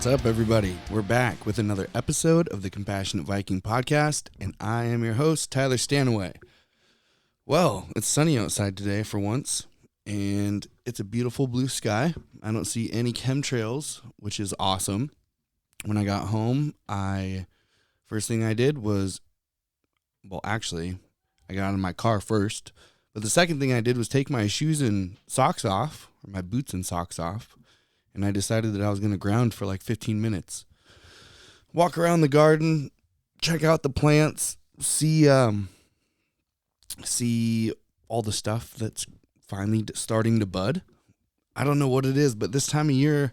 up, everybody? We're back with another episode of the Compassionate Viking podcast, and I am your host, Tyler Stanaway. Well, it's sunny outside today for once, and it's a beautiful blue sky. I don't see any chemtrails, which is awesome. When I got home, first thing I did was, I got out of my car first, but the second thing I did was take my shoes and socks off, or my boots and socks off, and I decided that I was going to ground for like 15 minutes. Walk around the garden, check out the plants, see all the stuff that's finally starting to bud. I don't know what it is, but this time of year,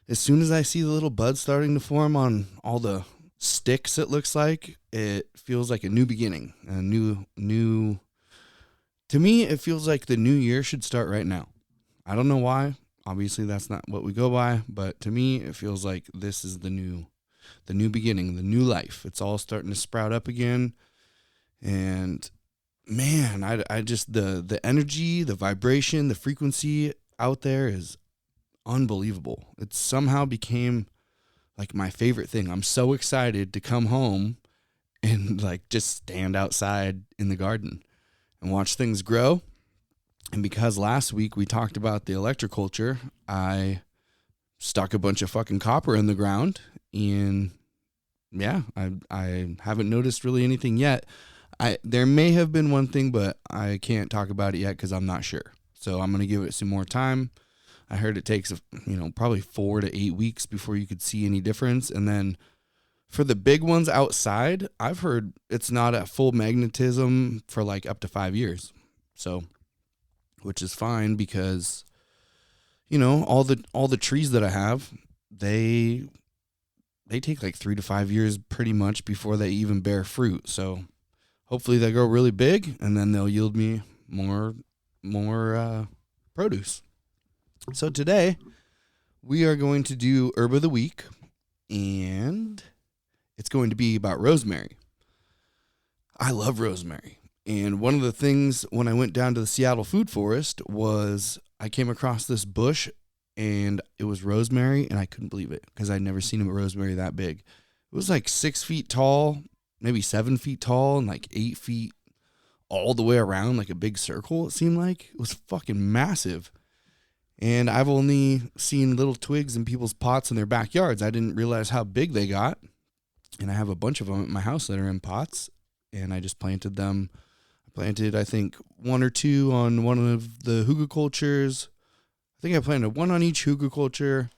as soon as I see the little buds starting to form on all the sticks, it looks like, it feels like a new beginning, to me, it feels like the new year should start right now. I don't know why. Obviously, that's not what we go by, but to me, it feels like this is the new beginning, the new life. It's all starting to sprout up again, and man, I just the energy, the vibration, the frequency out there is unbelievable. It somehow became like my favorite thing. I'm so excited to come home and like just stand outside in the garden and watch things grow. And because last week we talked about the Electroculture, I stuck a bunch of fucking copper in the ground, and yeah, I haven't noticed really anything yet. There may have been one thing, but I can't talk about it yet because I'm not sure. So I'm going to give it some more time. I heard it takes, probably 4 to 8 weeks before you could see any difference. And then for the big ones outside, I've heard it's not at full magnetism for like up to 5 years. So, which is fine because, all the trees that I have, they take like 3 to 5 years pretty much before they even bear fruit. So hopefully they grow really big and then they'll yield me more produce. So today we are going to do Herb of the Week, and it's going to be about rosemary. I love rosemary. And one of the things when I went down to the Seattle Food Forest was I came across this bush, and it was rosemary, and I couldn't believe it because I'd never seen a rosemary that big. It was like 6 feet tall, maybe 7 feet tall, and like 8 feet all the way around, like a big circle, it seemed like. It was fucking massive. And I've only seen little twigs in people's pots in their backyards. I didn't realize how big they got. And I have a bunch of them at my house that are in pots, and I just planted them. Planted, I think, 1 or 2 on one of the hugelcultures. I think I planted 1 on each hugelculture,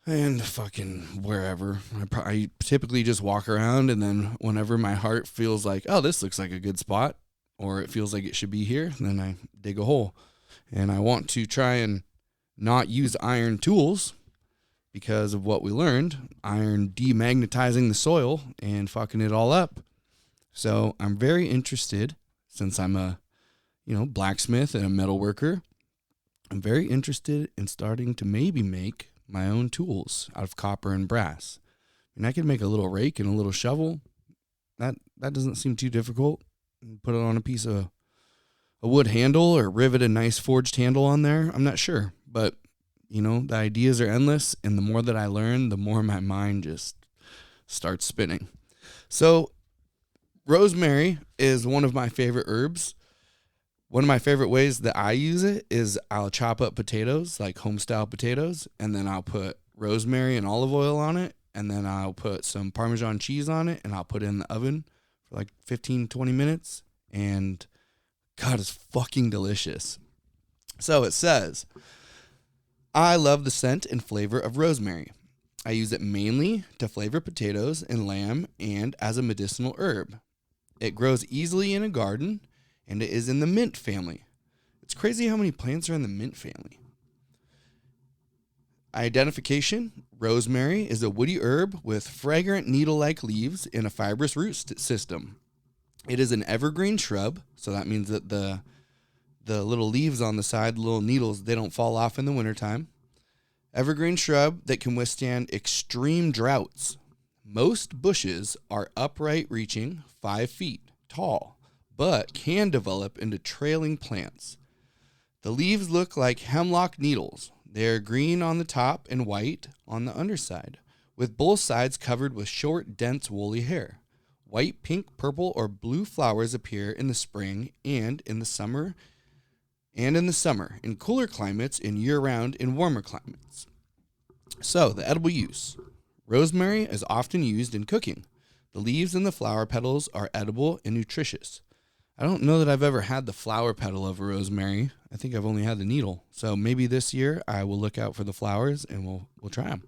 and fucking wherever. I typically just walk around, and then whenever my heart feels like, oh, this looks like a good spot, or it feels like it should be here, then I dig a hole. And I want to try and not use iron tools because of what we learned. Iron demagnetizing the soil and fucking it all up. So I'm very interested, since I'm a, blacksmith and a metal worker, I'm very interested in starting to maybe make my own tools out of copper and brass. And I can make a little rake and a little shovel. That doesn't seem too difficult. Put it on a piece of a wood handle or rivet a nice forged handle on there. I'm not sure, but the ideas are endless. And the more that I learn, the more my mind just starts spinning. So rosemary is one of my favorite herbs. One of my favorite ways that I use it is I'll chop up potatoes, like home-style potatoes, and then I'll put rosemary and olive oil on it, and then I'll put some Parmesan cheese on it, and I'll put it in the oven for like 15, 20 minutes, and God, it's fucking delicious. So it says, I love the scent and flavor of rosemary. I use it mainly to flavor potatoes and lamb and as a medicinal herb. It grows easily in a garden, and it is in the mint family. It's crazy how many plants are in the mint family. Identification: rosemary is a woody herb with fragrant needle-like leaves and a fibrous root system. It is an evergreen shrub, so that means that the little leaves on the side, the little needles, they don't fall off in the wintertime. Evergreen shrub that can withstand extreme droughts. Most bushes are upright, reaching 5 feet tall, but can develop into trailing plants. The leaves look like hemlock needles. They are green on the top and white on the underside, with both sides covered with short, dense, woolly hair. White, pink, purple, or blue flowers appear in the spring and in the summer, in cooler climates, and year-round in warmer climates. So, the edible use. Rosemary is often used in cooking. The leaves and the flower petals are edible and nutritious. I don't know that I've ever had the flower petal of a rosemary. I think I've only had the needle. So maybe this year I will look out for the flowers and we'll try them.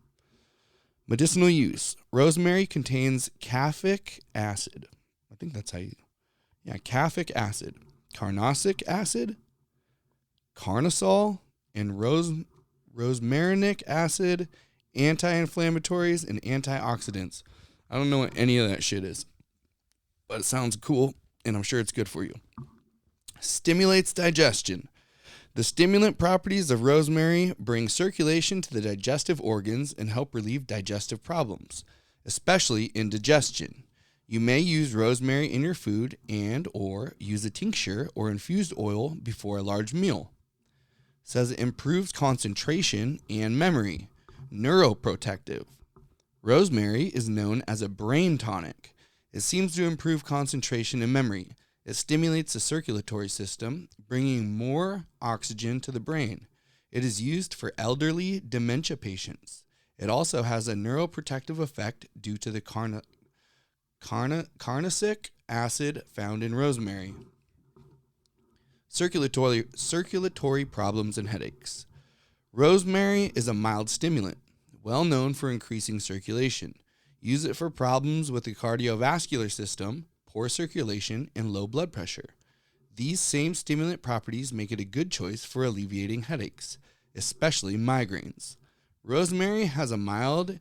Medicinal use. Rosemary contains caffeic acid. I think that's caffeic acid, carnosic acid, carnosol, and rosmarinic acid, anti-inflammatories, and antioxidants. I don't know what any of that shit is, but it sounds cool, and I'm sure it's good for you. Stimulates digestion. The stimulant properties of rosemary bring circulation to the digestive organs and help relieve digestive problems, especially indigestion. You may use rosemary in your food and or use a tincture or infused oil before a large meal. It says it improves concentration and memory. Neuroprotective. Rosemary is known as a brain tonic. It seems to improve concentration and memory. It stimulates the circulatory system, bringing more oxygen to the brain. It is used for elderly dementia patients. It also has a neuroprotective effect due to the carnosic acid found in rosemary. Circulatory problems and headaches. Rosemary is a mild stimulant, well known for increasing circulation. Use it for problems with the cardiovascular system, poor circulation, and low blood pressure. These same stimulant properties make it a good choice for alleviating headaches, especially migraines. Rosemary has a mild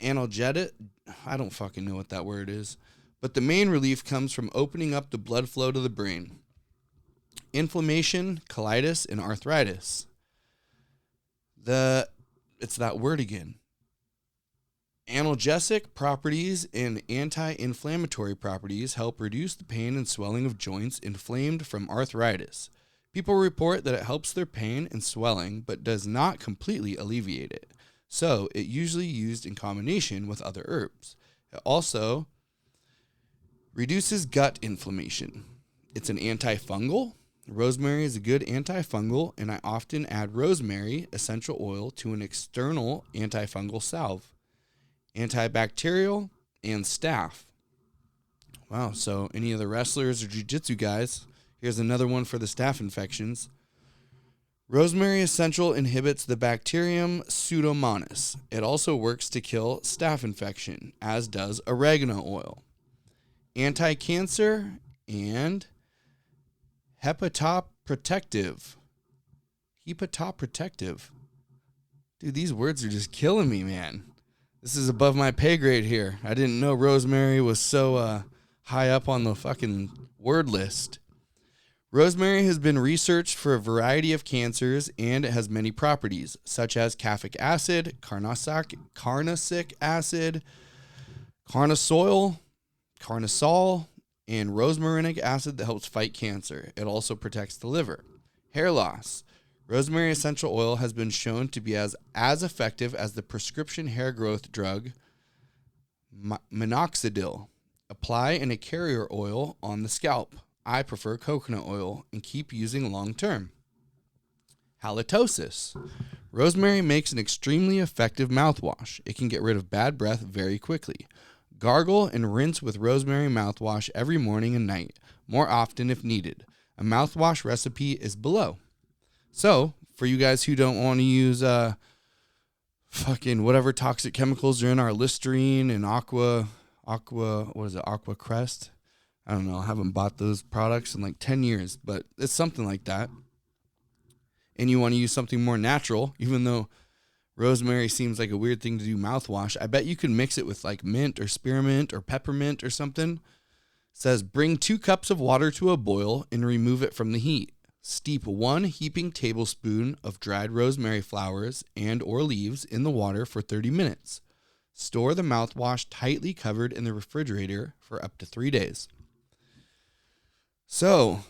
analgesic, I don't fucking know what that word is, but the main relief comes from opening up the blood flow to the brain. Inflammation, colitis, and arthritis. It's that word again. Analgesic properties and anti-inflammatory properties help reduce the pain and swelling of joints inflamed from arthritis. People report that it helps their pain and swelling, but does not completely alleviate it. So, it usually used in combination with other herbs. It also reduces gut inflammation. It's an antifungal. Rosemary is a good antifungal, and I often add rosemary essential oil to an external antifungal salve. Antibacterial, and staph. Wow, so any of the wrestlers or jiu-jitsu guys, here's another one for the staph infections. Rosemary essential inhibits the bacterium Pseudomonas. It also works to kill staph infection, as does oregano oil. Anti-cancer and hepatoprotective. Dude, these words are just killing me, man. This is above my pay grade here. I didn't know rosemary was so high up on the fucking word list. Rosemary has been researched for a variety of cancers, and it has many properties, such as caffeic acid, carnosic acid, carnosol, and rosmarinic acid that helps fight cancer. It also protects the liver. Hair loss. Rosemary essential oil has been shown to be as effective as the prescription hair growth drug minoxidil. Apply in a carrier oil on the scalp. I prefer coconut oil and keep using long term. Halitosis. Rosemary makes an extremely effective mouthwash. It can get rid of bad breath very quickly. Gargle and rinse with rosemary mouthwash every morning and night, more often if needed. A mouthwash recipe is below. So, for you guys who don't want to use fucking whatever toxic chemicals are in our Listerine and Aqua Crest? I don't know. I haven't bought those products in like 10 years, but it's something like that. And you want to use something more natural, even though rosemary seems like a weird thing to do mouthwash. I bet you can mix it with like mint or spearmint or peppermint or something. It says, bring 2 cups of water to a boil and remove it from the heat. Steep 1 heaping tablespoon of dried rosemary flowers and or leaves in the water for 30 minutes. Store the mouthwash tightly covered in the refrigerator for up to 3 days. So,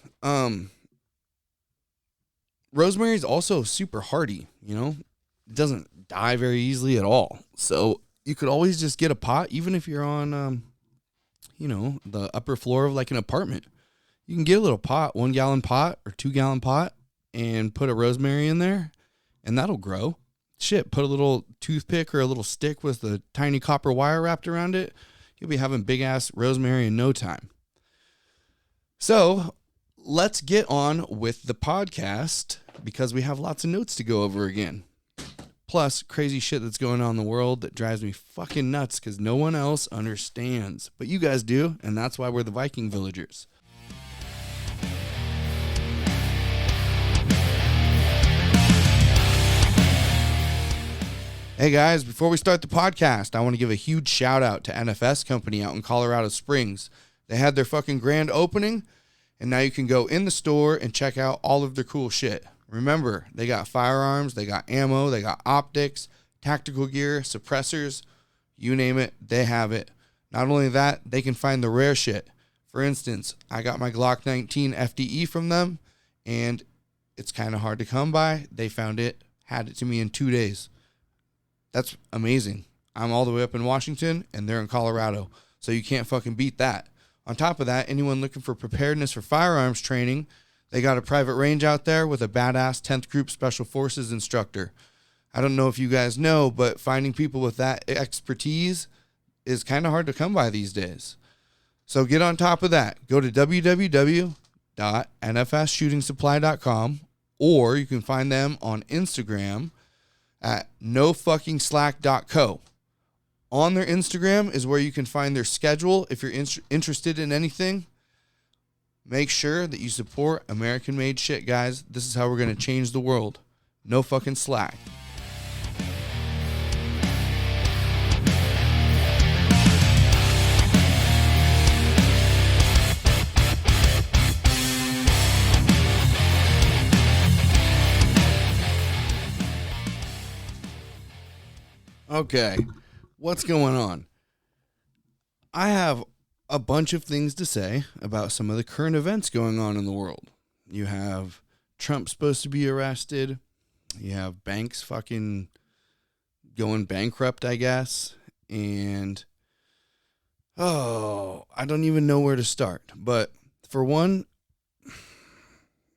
rosemary is also super hardy, you know? It doesn't die very easily at all. So you could always just get a pot, even if you're on, the upper floor of like an apartment. You can get a little pot, 1 gallon pot or 2 gallon pot, and put a rosemary in there, and that'll grow. Shit, put a little toothpick or a little stick with a tiny copper wire wrapped around it. You'll be having big ass rosemary in no time. So let's get on with the podcast because we have lots of notes to go over again. Plus, crazy shit that's going on in the world that drives me fucking nuts because no one else understands. But you guys do, and that's why we're the Viking villagers. Hey guys, before we start the podcast, I want to give a huge shout out to NFS Company out in Colorado Springs. They had their fucking grand opening, and now you can go in the store and check out all of their cool shit. Remember, they got firearms, they got ammo, they got optics, tactical gear, suppressors, you name it, they have it. Not only that, they can find the rare shit. For instance, I got my Glock 19 FDE from them, and it's kind of hard to come by. They found it, had it to me in 2 days. That's amazing. I'm all the way up in Washington, and they're in Colorado, so you can't fucking beat that. On top of that, anyone looking for preparedness for firearms training, they got a private range out there with a badass 10th Group Special Forces instructor. I don't know if you guys know, but finding people with that expertise is kind of hard to come by these days. So get on top of that. Go to www.nfsshootingsupply.com, or you can find them on Instagram at nofuckingslack.co. On their Instagram is where you can find their schedule if you're interested in anything. Make sure that you support American-made shit, guys. This is how we're going to change the world. No fucking slack. Okay, what's going on? I have a bunch of things to say about some of the current events going on in the world. You have Trump supposed to be arrested. You have banks fucking going bankrupt, I guess. And, I don't even know where to start. But for one,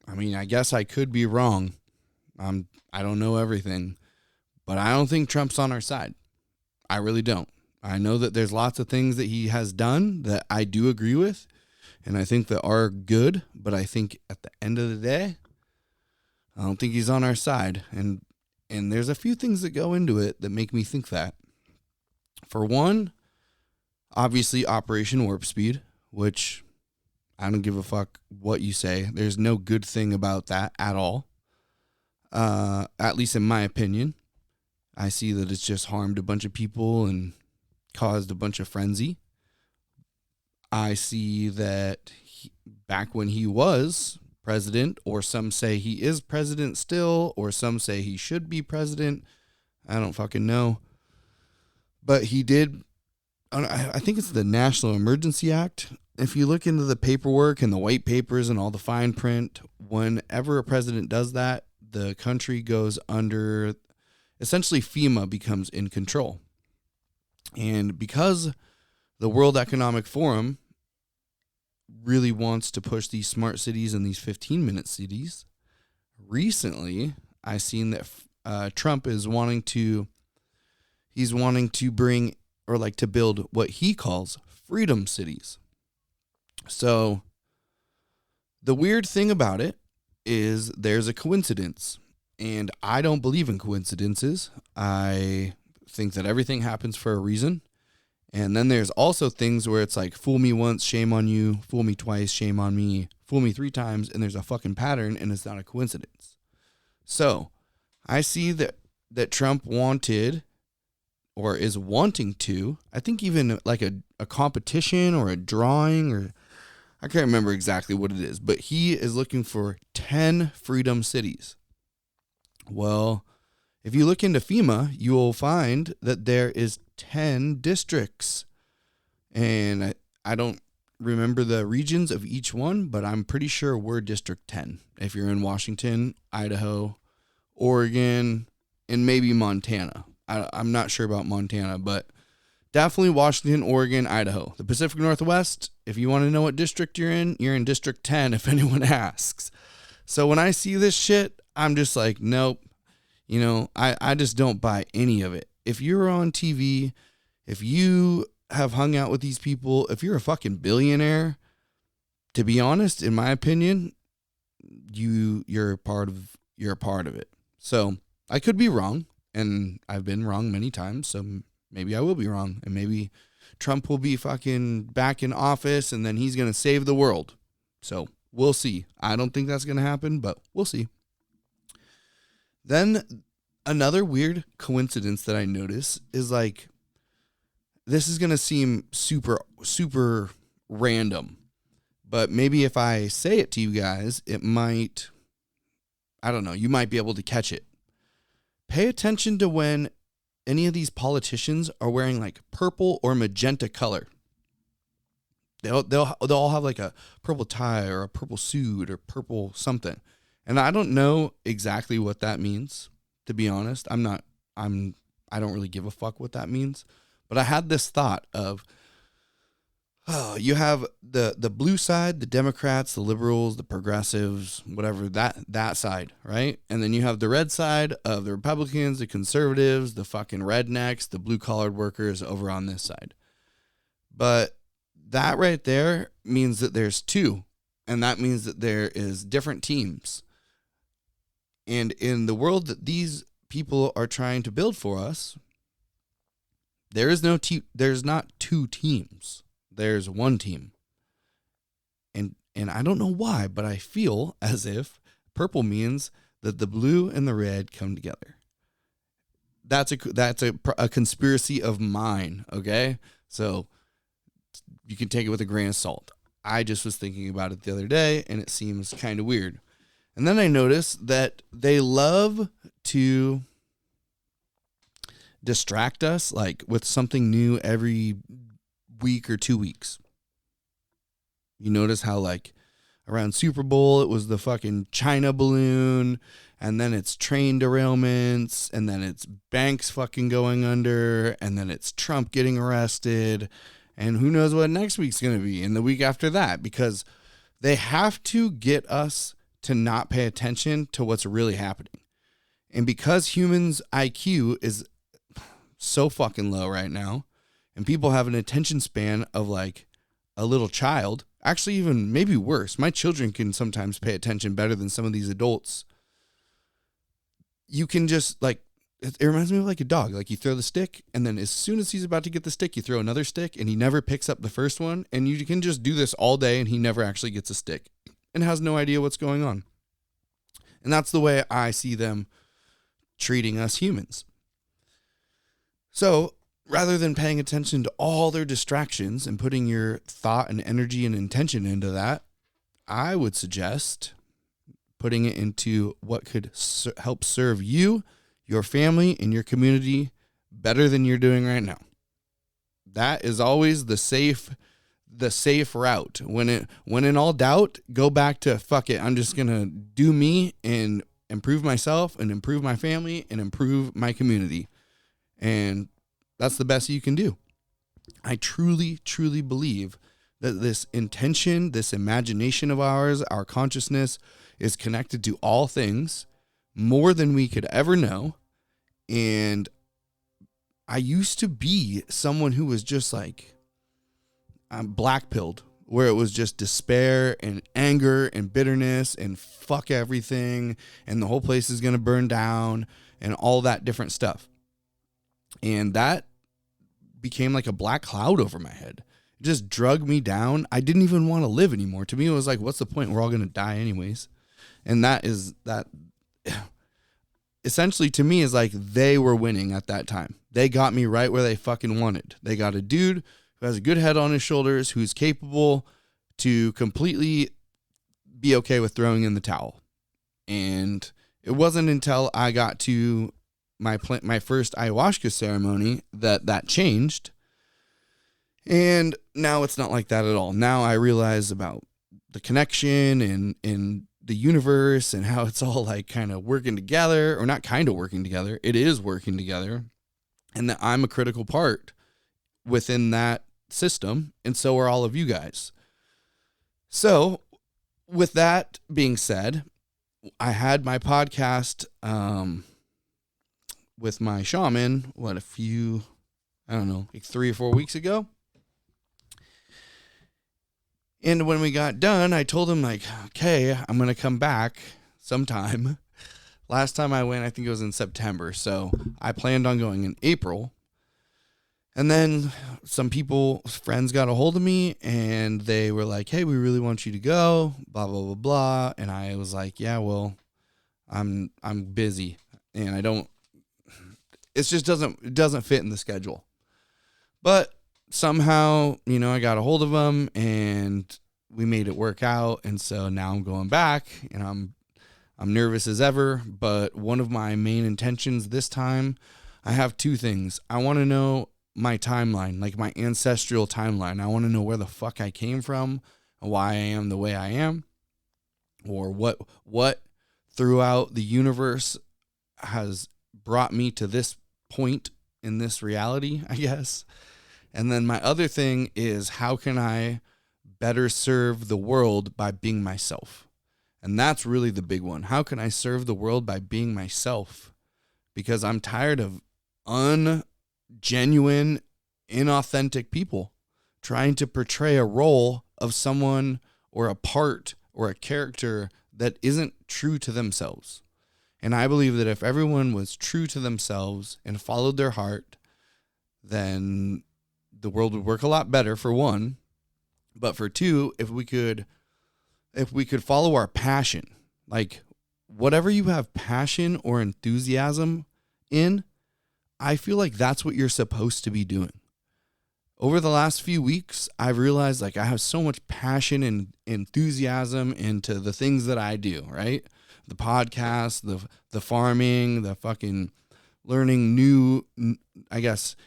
I guess I could be wrong. I don't know everything. But I don't think Trump's on our side. I really don't. I know that there's lots of things that he has done that I do agree with, and I think that are good, but I think at the end of the day, I don't think he's on our side. And there's a few things that go into it that make me think that. For one, obviously Operation Warp Speed, which I don't give a fuck what you say. There's no good thing about that at all. At least in my opinion. I see that it's just harmed a bunch of people and caused a bunch of frenzy. I see that back when he was president, or some say he is president still, or some say he should be president. I don't fucking know. But he did, I think it's the National Emergency Act. If you look into the paperwork and the white papers and all the fine print, whenever a president does that, the country goes under. Essentially, FEMA becomes in control. And because the World Economic Forum really wants to push these smart cities and these 15-minute cities, recently I seen that Trump is wanting to bring, or like to build what he calls freedom cities. So the weird thing about it is there's a coincidence. And I don't believe in coincidences. I think that everything happens for a reason. And then there's also things where it's like, fool me once, shame on you. Fool me twice, shame on me. Fool me 3 times, and there's a fucking pattern, and it's not a coincidence. So I see that Trump wanted, or is wanting to, I think even like a competition or a drawing, or I can't remember exactly what it is, but he is looking for 10 freedom cities. Well, if you look into FEMA, you will find that there is 10 districts. And I don't remember the regions of each one, but I'm pretty sure we're District 10. If you're in Washington, Idaho, Oregon, and maybe Montana. I'm not sure about Montana, but definitely Washington, Oregon, Idaho. The Pacific Northwest, if you want to know what district you're in District 10 if anyone asks. So when I see this shit, I'm just like, nope. You know, I just don't buy any of it. If you're on TV, if you have hung out with these people, if you're a fucking billionaire, to be honest, in my opinion, you're a part of it. So I could be wrong, and I've been wrong many times, so maybe I will be wrong, and maybe Trump will be fucking back in office, and then he's going to save the world. So we'll see. I don't think that's going to happen, but we'll see. Then another weird coincidence that I notice is like, this is going to seem super, super random, but maybe if I say it to you guys, it might, I don't know, you might be able to catch it. Pay attention to when any of these politicians are wearing like purple or magenta color. They'll all have like a purple tie or a purple suit or purple something. And I don't know exactly what that means, to be honest. I don't really give a fuck what that means. But I had this thought of, you have the blue side, the Democrats, the liberals, the progressives, whatever, that side, right? And then you have the red side of the Republicans, the conservatives, the fucking rednecks, the blue-collared workers over on this side. But that right there means that there's two, and that means that there is different teams. And in the world that these people are trying to build for us, there's not two teams. There's one team. And I don't know why, but I feel as if purple means that the blue and the red come together. That's a conspiracy of mine, okay? So you can take it with a grain of salt. I just was thinking about it the other day, and it seems kind of weird. And then I noticed that they love to distract us like with something new every week or 2 weeks. You notice how like around Super Bowl it was the fucking China balloon, and then it's train derailments, and then it's banks fucking going under, and then it's Trump getting arrested, and who knows what next week's going to be, and the week after that, because they have to get us to not pay attention to what's really happening. And because humans' IQ is so fucking low right now, and people have an attention span of like a little child, actually even maybe worse. My children can sometimes pay attention better than some of these adults. You can just like, it reminds me of like a dog. Like you throw the stick, and then as soon as he's about to get the stick, you throw another stick, and he never picks up the first one. And you can just do this all day, and he never actually gets a stick and has no idea what's going on. And that's the way I see them treating us humans. So rather than paying attention to all their distractions and putting your thought and energy and intention into that, I would suggest putting it into what could help serve you, your family, and your community better than you're doing right now. That is always the safe route. When in all doubt, go back to fuck it. I'm just going to do me and improve myself and improve my family and improve my community. And that's the best you can do. I truly, truly believe that this intention, this imagination of ours, our consciousness is connected to all things more than we could ever know. And I used to be someone who was just like, I'm black-pilled, where it was just despair and anger and bitterness and fuck everything and the whole place is going to burn down and all that different stuff. And that became like a black cloud over my head. It just drug me down. I didn't even want to live anymore. To me, it was like, what's the point? We're all going to die anyways. And that essentially to me is like they were winning at that time. They got me right where they fucking wanted. They got a dude who has a good head on his shoulders, who's capable to completely be okay with throwing in the towel. And it wasn't until I got to my first ayahuasca ceremony that changed. And now it's not like that at all. Now I realize about the connection and the universe and how it's all like kind of working together, or not kind of working together. It is working together, and that I'm a critical part within that system. And so are all of you guys. So with that being said, I had my podcast, with my shaman, like 3 or 4 weeks ago. And when we got done, I told him, like, okay, I'm going to come back sometime. Last time I went, I think it was in September. So I planned on going in April. And then some friends got a hold of me, and they were like, hey, we really want you to go, blah, blah, blah, blah. And I was like, yeah, well, I'm busy, and it just doesn't fit in the schedule. But somehow, I got a hold of them, and we made it work out. And so now I'm going back, and I'm nervous as ever. But one of my main intentions this time, I have 2 things. I want to know my timeline, like my ancestral timeline. I want to know where the fuck I came from and why I am the way I am, or what throughout the universe has brought me to this point in this reality, I guess. And then my other thing is, how can I better serve the world by being myself? And that's really the big one. How can I serve the world by being myself? Because I'm tired of genuine, inauthentic people trying to portray a role of someone or a part or a character that isn't true to themselves. And I believe that if everyone was true to themselves and followed their heart, then the world would work a lot better, for one. But for two, if we could follow our passion, like whatever you have passion or enthusiasm in, I feel like that's what you're supposed to be doing. Over the last few weeks, I've realized like I have so much passion and enthusiasm into the things that I do, right? The podcast, the farming, the fucking learning new, I guess,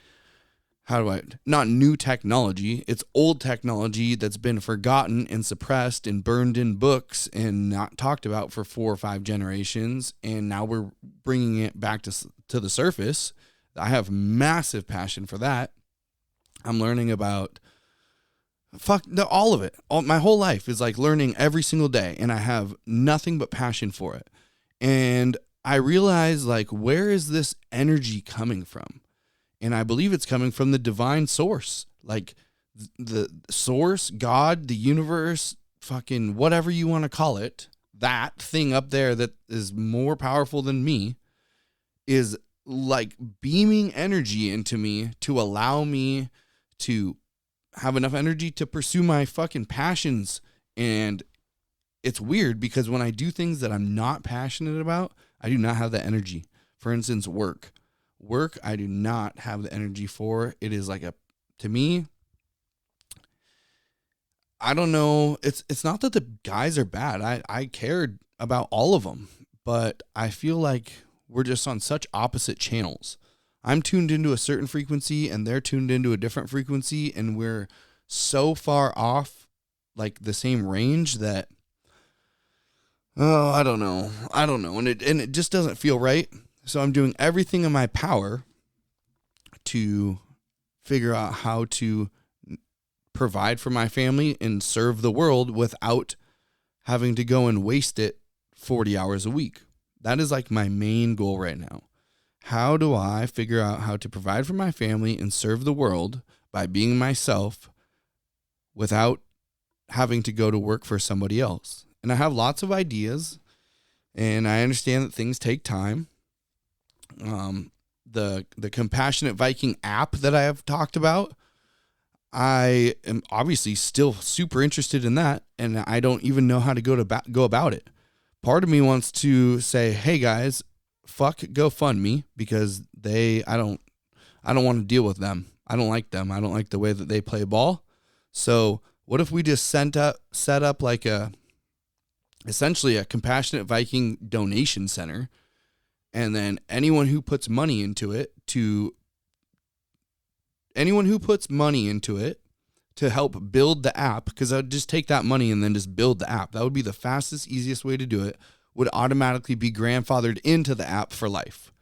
not new technology. It's old technology that's been forgotten and suppressed and burned in books and not talked about for 4 or 5 generations. And now we're bringing it back to the surface. I have massive passion for that. I'm learning about all of it. My whole life is like learning every single day, and I have nothing but passion for it. And I realize, like, where is this energy coming from? And I believe it's coming from the divine source, like the source, God, the universe, fucking whatever you want to call it. That thing up there that is more powerful than me is like beaming energy into me to allow me to have enough energy to pursue my fucking passions. And it's weird because when I do things that I'm not passionate about, I do not have that energy. For instance, work, I do not have the energy for. It is like to me, I don't know. It's not that the guys are bad. I cared about all of them, but I feel like we're just on such opposite channels. I'm tuned into a certain frequency and they're tuned into a different frequency, and we're so far off like the same range that, I don't know. And it just doesn't feel right. So I'm doing everything in my power to figure out how to provide for my family and serve the world without having to go and waste it 40 hours a week. That is like my main goal right now. How do I figure out how to provide for my family and serve the world by being myself without having to go to work for somebody else? And I have lots of ideas, and I understand that things take time. The Compassionate Viking app that I have talked about, I am obviously still super interested in that, and I don't even know how to go about it. Part of me wants to say, hey guys, fuck GoFundMe, because I don't want to deal with them. I don't like them. I don't like the way that they play ball. So what if we just set up like essentially a Compassionate Viking donation center, and then anyone who puts money into it to help build the app, because I'd just take that money and then just build the app. That would be the fastest, easiest way to do it, would automatically be grandfathered into the app for life.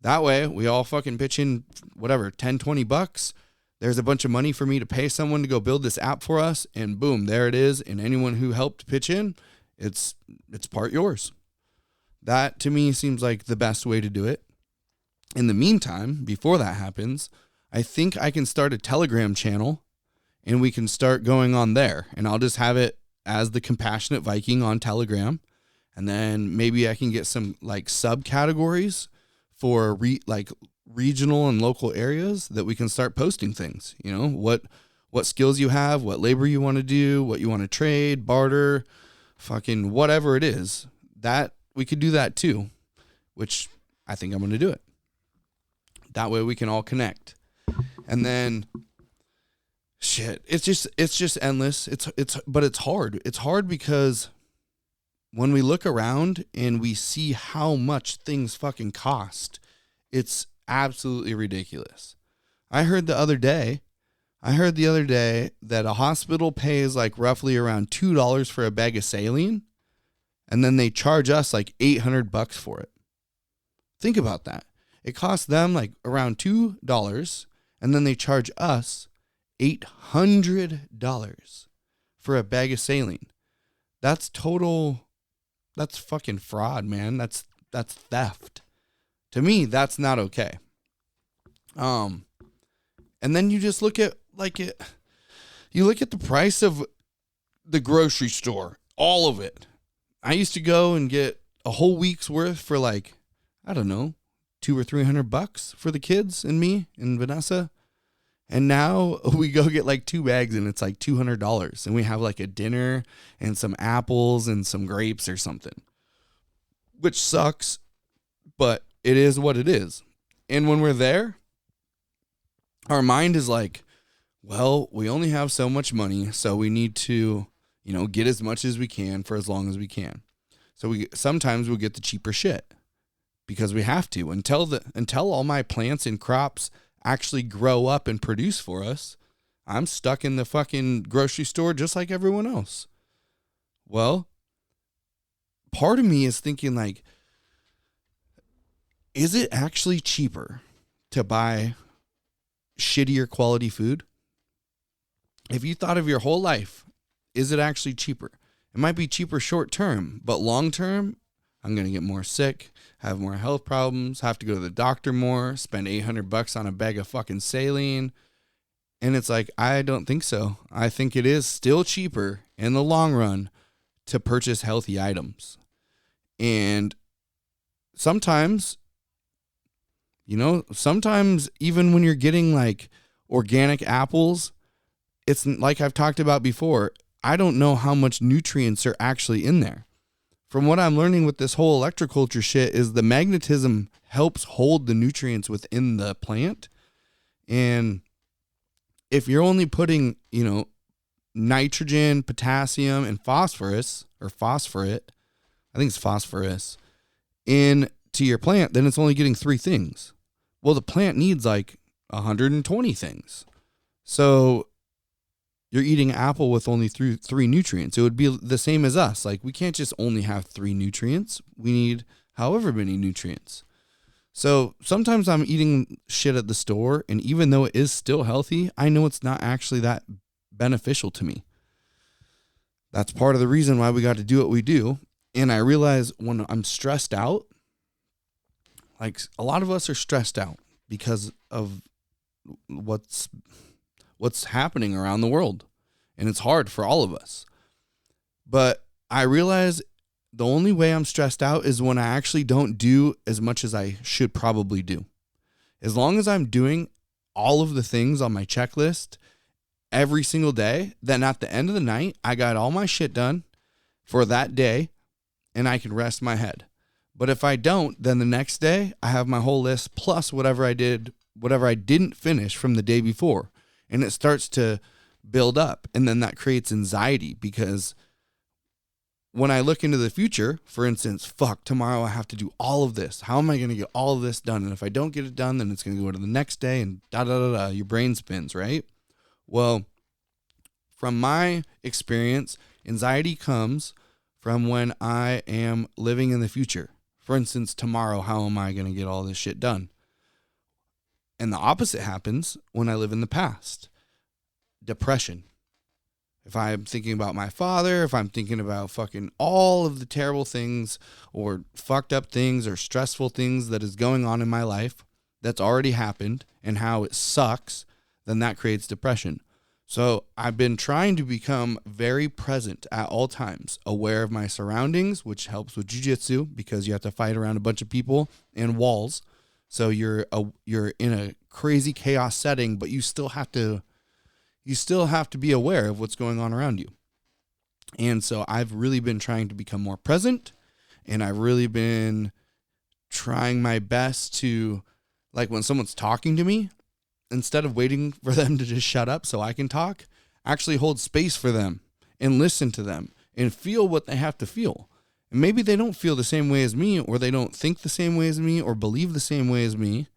That way, we all fucking pitch in, whatever, 10, 20 bucks. There's a bunch of money for me to pay someone to go build this app for us, and boom, there it is. And anyone who helped pitch in, it's part yours. That, to me, seems like the best way to do it. In the meantime, before that happens, I think I can start a Telegram channel, and we can start going on there. And I'll just have it as the Compassionate Viking on Telegram. And then maybe I can get some like subcategories for regional and local areas that we can start posting things. You know, what skills you have, what labor you want to do, what you want to trade, barter, fucking whatever it is. That we could do that too, which I think I'm going to do it. That way we can all connect. And then shit, it's just endless. But it's hard. It's hard because when we look around and we see how much things fucking cost, it's absolutely ridiculous. I heard the other day that a hospital pays like roughly around $2 for a bag of saline, and then they charge us like $800 for it. Think about that. It costs them like around $2, and then they charge us $800 for a bag of saline. That's fucking fraud, man. That's theft. To me, that's not okay. And then you just look at you look at the price of the grocery store, all of it. I used to go and get a whole week's worth for like, I don't know, $200 or $300 for the kids and me and Vanessa. And now we go get like 2 bags and it's like $200. And we have like a dinner and some apples and some grapes or something, which sucks, but it is what it is. And when we're there, our mind is like, well, we only have so much money, so we need to, get as much as we can for as long as we can. So sometimes we'll get the cheaper shit because we have to until all my plants and crops actually grow up and produce for us. I'm stuck in the fucking grocery store just like everyone else. Well, part of me is thinking like, is it actually cheaper to buy shittier quality food? If you thought of your whole life, is it actually cheaper? It might be cheaper short term, but long term, I'm going to get more sick, have more health problems, have to go to the doctor more, spend $800 on a bag of fucking saline. And it's like, I don't think so. I think it is still cheaper in the long run to purchase healthy items. And sometimes even when you're getting like organic apples, it's like I've talked about before, I don't know how much nutrients are actually in there. From what I'm learning with this whole electroculture shit is the magnetism helps hold the nutrients within the plant. And if you're only putting, nitrogen, potassium, and phosphorus, or phosphorate, I think it's phosphorus, into your plant, then it's only getting 3 things. Well, the plant needs like 120 things. So you're eating apple with only 3 nutrients. It would be the same as us. Like, we can't just only have 3 nutrients. We need however many nutrients. So sometimes I'm eating shit at the store, and even though it is still healthy, I know it's not actually that beneficial to me. That's part of the reason why we got to do what we do. And I realize when I'm stressed out, like a lot of us are stressed out because of what's happening around the world. And it's hard for all of us. But I realize the only way I'm stressed out is when I actually don't do as much as I should probably do. As long as I'm doing all of the things on my checklist every single day, then at the end of the night, I got all my shit done for that day and I can rest my head. But if I don't, then the next day I have my whole list plus whatever I didn't finish from the day before. And it starts to build up. And then that creates anxiety because when I look into the future, for instance, tomorrow I have to do all of this. How am I going to get all of this done? And if I don't get it done, then it's going to go to the next day and your brain spins, right? Well, From my experience, anxiety comes from when I am living in the future. For instance, tomorrow, how am I going to get all this shit done? And the opposite happens when I live in the past. Depression. If I'm thinking about my father, if I'm thinking about fucking all of the terrible things or fucked up things or stressful things that is going on in my life that's already happened and how it sucks, then that creates depression. So I've been trying to become very present at all times, aware of my surroundings, which helps with jiu-jitsu because you have to fight around a bunch of people and walls. So you're in a crazy chaos setting, but you still have to be aware of what's going on around you. And so I've really been trying to become more present, and I've really been trying my best to, like, when someone's talking to me, instead of waiting for them to just shut up so I can talk, actually hold space for them and listen to them and feel what they have to feel. And maybe they don't feel the same way as me, or they don't think the same way as me, or believe the same way as me,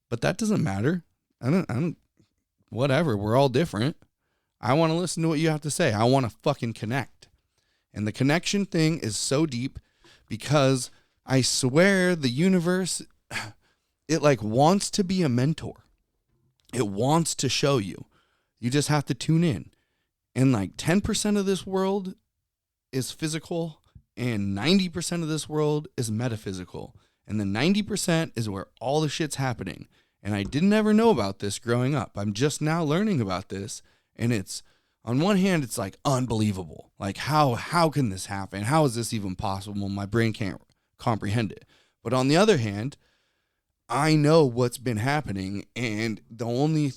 but that doesn't matter. I don't, whatever. We're all different. I want to listen to what you have to say. I want to fucking connect. And the connection thing is so deep because I swear the universe, it like wants to be a mentor. It wants to show you. You just have to tune in. And like 10% of this world is physical and 90% of this world is metaphysical. And the 90% is where all the shit's happening. And I didn't ever know about this growing up. I'm just now learning about this. And it's, on one hand, it's like unbelievable. Like how can this happen? How is this even possible? My brain can't comprehend it. But on the other hand, I know what's been happening, and the only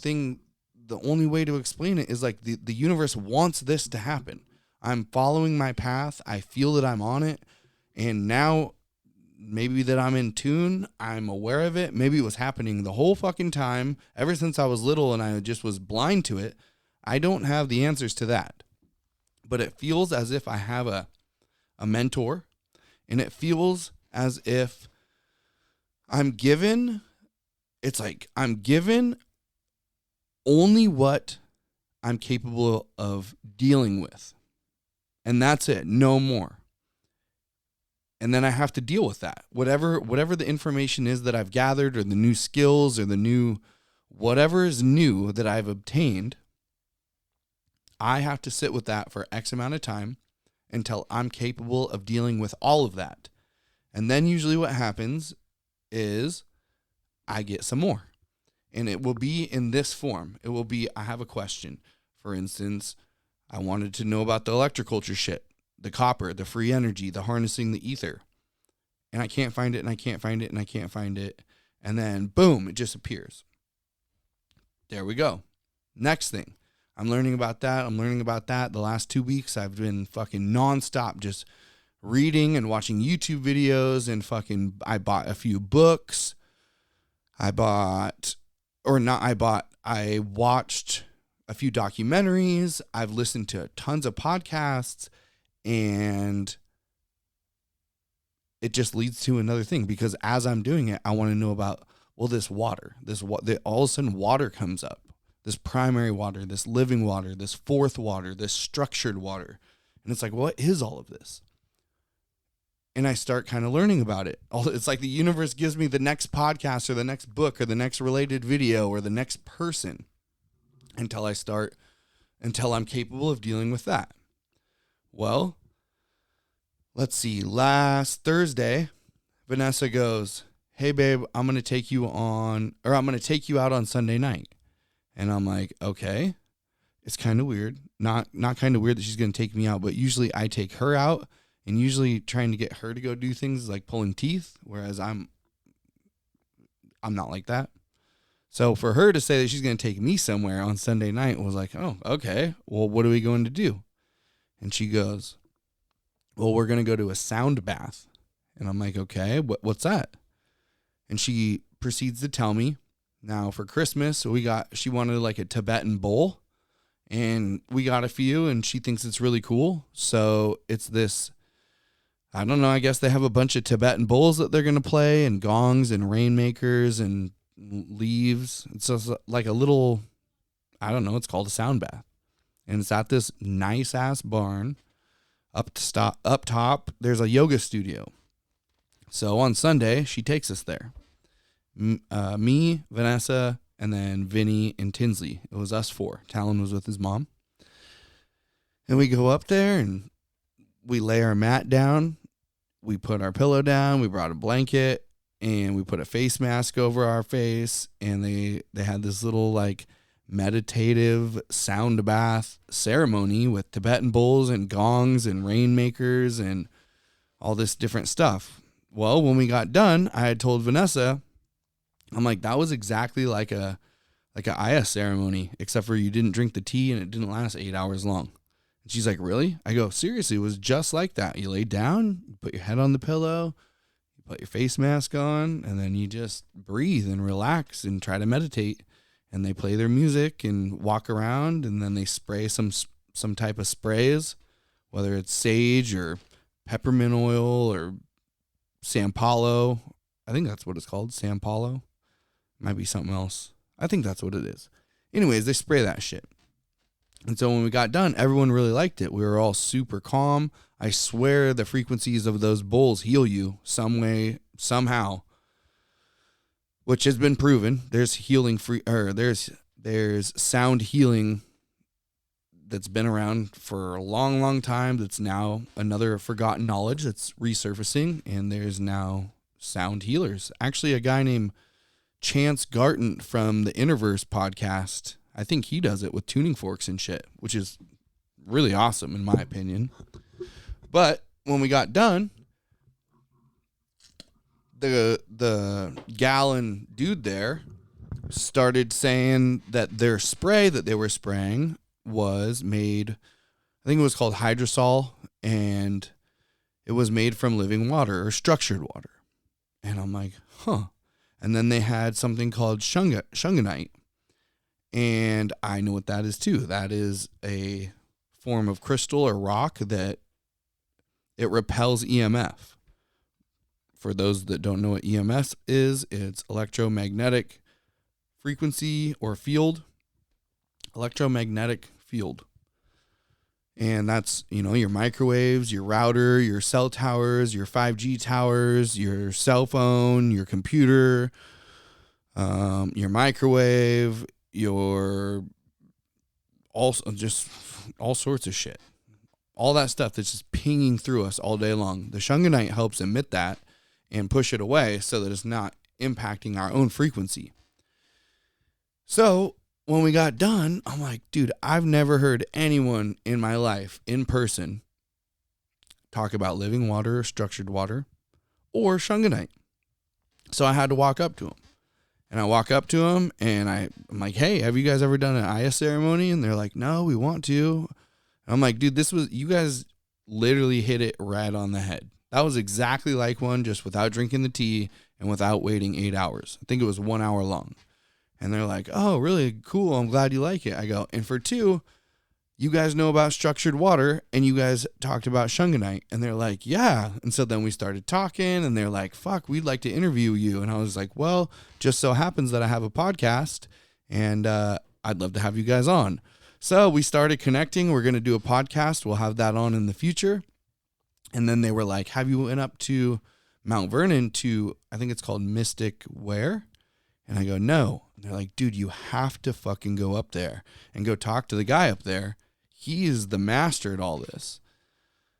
way to explain it is like the universe wants this to happen. I'm following my path. I feel that I'm on it. And now maybe that I'm in tune, I'm aware of it. Maybe it was happening the whole fucking time, ever since I was little and I just was blind to it. I don't have the answers to that. But it feels as if I have a mentor, and it feels as if I'm given only what I'm capable of dealing with. And that's it, no more. And then I have to deal with that. Whatever the information is that I've gathered, or the new skills, or the new, whatever is new that I've obtained, I have to sit with that for X amount of time until I'm capable of dealing with all of that. And then usually what happens is I get some more. And it will be in this form. It will be, I have a question. For instance, I wanted to know about the Electroculture shit, the copper, the free energy, the harnessing the ether. And I can't find it, and I can't find it, and I can't find it. And then, boom, it just appears. There we go. Next thing. I'm learning about that. The last 2 weeks, I've been fucking nonstop just reading and watching YouTube videos, and I bought a few books. I watched a few documentaries. I've listened to tons of podcasts, and it just leads to another thing, because as I'm doing it, I want to know about, well, this water, all of a sudden water comes up, this primary water, this living water, this fourth water, this structured water. And it's like, what is all of this? And I start kind of learning about it. It's like the universe gives me the next podcast or the next book or the next related video or the next person until I'm capable of dealing with that. Well, let's see. Last Thursday, Vanessa goes, "Hey babe, I'm going to take you out on Sunday night." And I'm like, okay. It's kind of weird. Not kind of weird that she's going to take me out, but usually I take her out. And usually trying to get her to go do things like pulling teeth, whereas I'm not like that. So for her to say that she's going to take me somewhere on Sunday night was like, oh, okay. Well, what are we going to do? And she goes, well, we're going to go to a sound bath. And I'm like, okay, what's that? And she proceeds to tell me, now for Christmas, she wanted like a Tibetan bowl, and we got a few, and she thinks it's really cool. So it's this, I don't know, I guess they have a bunch of Tibetan bowls that they're going to play, and gongs and rainmakers and leaves. It's just like a little, I don't know, it's called a sound bath. And it's at this nice ass barn. Up top, there's a yoga studio. So on Sunday, she takes us there. Me, Vanessa, and then Vinny and Tinsley. It was us 4. Talon was with his mom. And we go up there and we lay our mat down. We put our pillow down. We brought a blanket and we put a face mask over our face. And they had this little like meditative sound bath ceremony with Tibetan bowls and gongs and rainmakers and all this different stuff. Well, when we got done, I had told Vanessa, I'm like, that was exactly like a Aya ceremony, except for you didn't drink the tea and it didn't last 8 hours long. And she's like, really? I go, seriously, it was just like that. You lay down, you put your head on the pillow, you put your face mask on, and then you just breathe and relax and try to meditate. And they play their music and walk around, and then they spray some type of sprays, whether it's sage or peppermint oil or San Paulo. I think that's what it's called, San Paulo. Might be something else. I think that's what it is. Anyways, they spray that shit. And so when we got done, everyone really liked it. We were all super calm. I swear the frequencies of those bowls heal you some way, somehow, which has been proven. There's there's sound healing that's been around for a long, long time. That's now another forgotten knowledge that's resurfacing, and there's now sound healers. Actually, a guy named Chance Garton from the Interverse podcast, I think he does it with tuning forks and shit, which is really awesome in my opinion. But when we got done, the gal and dude there started saying that their spray that they were spraying was made, I think it was called hydrosol, and it was made from living water or structured water. And I'm like, huh. And then they had something called shunganite. And I know what that is too. That is a form of crystal or rock that it repels EMF. For those that don't know what EMF is, it's electromagnetic frequency or field. Electromagnetic field. And that's, your microwaves, your router, your cell towers, your 5G towers, your cell phone, your computer, your microwave, your also just all sorts of shit. All that stuff that's just pinging through us all day long. The shunganite helps emit that and push it away so that it's not impacting our own frequency. So when we got done, I'm like, dude, I've never heard anyone in my life in person talk about living water or structured water or shunganite. So I had to walk up to him. And I walk up to him and I'm like, hey, have you guys ever done an Aya ceremony? And they're like, no, we want to. And I'm like, dude, you guys literally hit it right on the head. That was exactly like one, just without drinking the tea and without waiting 8 hours. I think it was 1 hour long. And they're like, oh, really cool. I'm glad you like it. I go, and for 2, you guys know about structured water and you guys talked about shunganite. And they're like, yeah. And so then we started talking and they're like, fuck, we'd like to interview you. And I was like, well, just so happens that I have a podcast and I'd love to have you guys on. So we started connecting. We're going to do a podcast. We'll have that on in the future. And then they were like, have you went up to Mount Vernon to, I think it's called Mystic Where? And I go, no. And they're like, dude, you have to fucking go up there and go talk to the guy up there. He is the master at all this.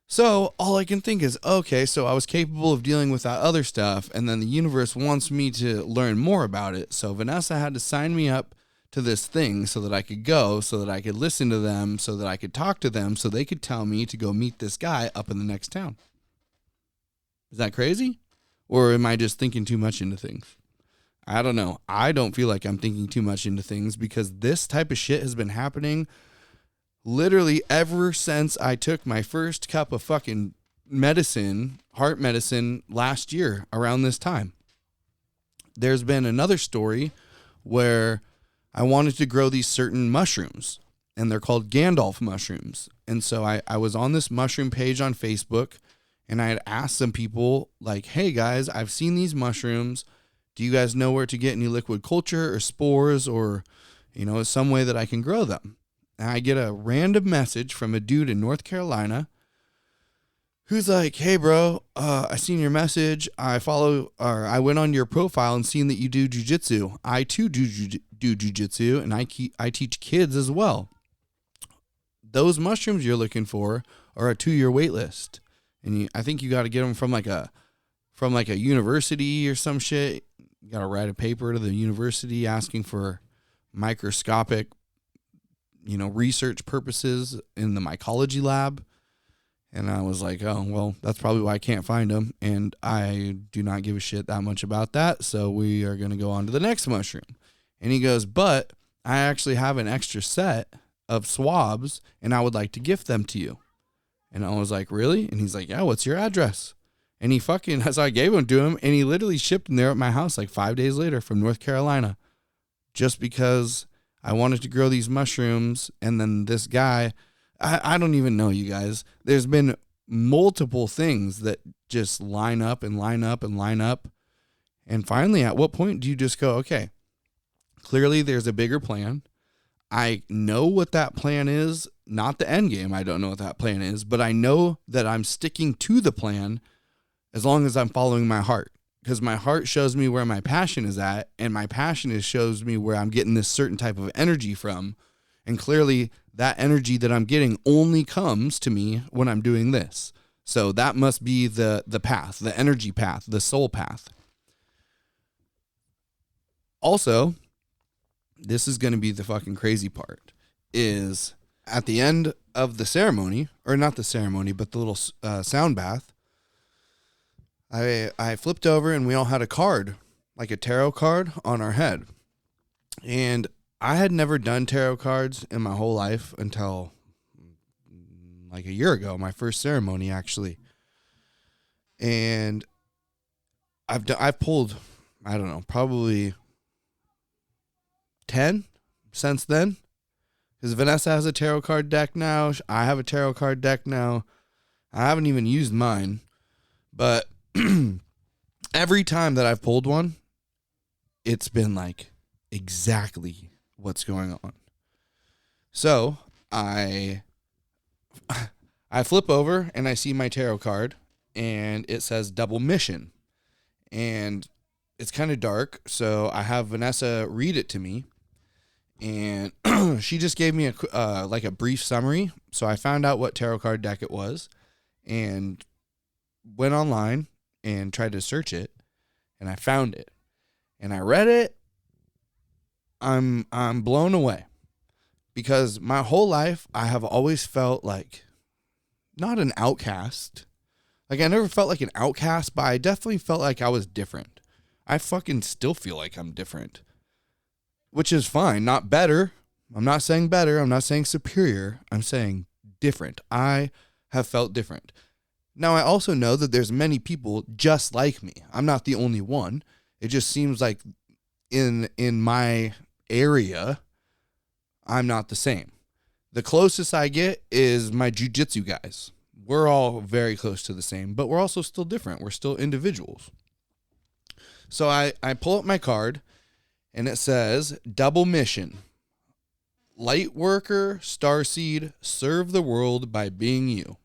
So all I can think is, okay, so I was capable of dealing with that other stuff. And then the universe wants me to learn more about it. So Vanessa had to sign me up to this thing so that I could go, so that I could listen to them, so that I could talk to them, so they could tell me to go meet this guy up in the next town. Is that crazy? Or am I just thinking too much into things? I don't know. I don't feel like I'm thinking too much into things because this type of shit has been happening literally ever since I took my first cup of fucking medicine, heart medicine, last year around this time. There's been another story where I wanted to grow these certain mushrooms, and they're called Gandalf mushrooms. And so I was on this mushroom page on Facebook, and I had asked some people, like, hey guys, I've seen these mushrooms. Do you guys know where to get any liquid culture or spores or, some way that I can grow them? and I get a random message from a dude in North Carolina who's like, hey, bro, I seen your message. I went on your profile and seen that you do jujitsu. I, too, do jujitsu, and I teach kids as well. Those mushrooms you're looking for are a 2-year wait list. And I think you got to get them from like a university or some shit. You got to write a paper to the university asking for microscopic, research purposes in the mycology lab. And I was like, oh, well, that's probably why I can't find them. And I do not give a shit that much about that. So we are going to go on to the next mushroom. And he goes, but I actually have an extra set of swabs and I would like to gift them to you. And I was like, really? And he's like, yeah, what's your address? And he so I gave them to him, and he literally shipped them there at my house like 5 days later from North Carolina, just because I wanted to grow these mushrooms. And then this guy, I don't even know, you guys. There's been multiple things that just line up and line up and line up. And finally, at what point do you just go, okay, clearly there's a bigger plan. I know what that plan is, not the end game. I don't know what that plan is, but I know that I'm sticking to the plan as long as I'm following my heart, because my heart shows me where my passion is at, and my passion shows me where I'm getting this certain type of energy from. And clearly that energy that I'm getting only comes to me when I'm doing this. So that must be the path, the energy path, the soul path. Also, this is going to be the fucking crazy part, is at the end of the ceremony, or not the ceremony, but the little sound bath, I flipped over and we all had a card, like a tarot card on our head. And I had never done tarot cards in my whole life until like a year ago, my first ceremony actually. And I've pulled, I don't know, probably 10 since then. Because Vanessa has a tarot card deck now. I have a tarot card deck now. I haven't even used mine. But every time that I've pulled one, it's been like exactly what's going on. So I flip over and I see my tarot card and it says double mission. And it's kind of dark. So I have Vanessa read it to me. And she just gave me a brief summary. So I found out what tarot card deck it was and went online and tried to search it, and I found it. And I read it. I'm blown away, because my whole life I have always felt like not an outcast. Like I never felt like an outcast, but I definitely felt like I was different. I fucking still feel like I'm different, which is fine. Not better. I'm not saying better. I'm not saying superior. I'm saying different. I have felt different. Now, I also know that there's many people just like me. I'm not the only one. It just seems like in my area, I'm not the same. The closest I get is my jiu-jitsu guys. We're all very close to the same, but we're also still different. We're still individuals. So I pull up my card, and it says, double mission. Lightworker, Starseed, serve the world by being you.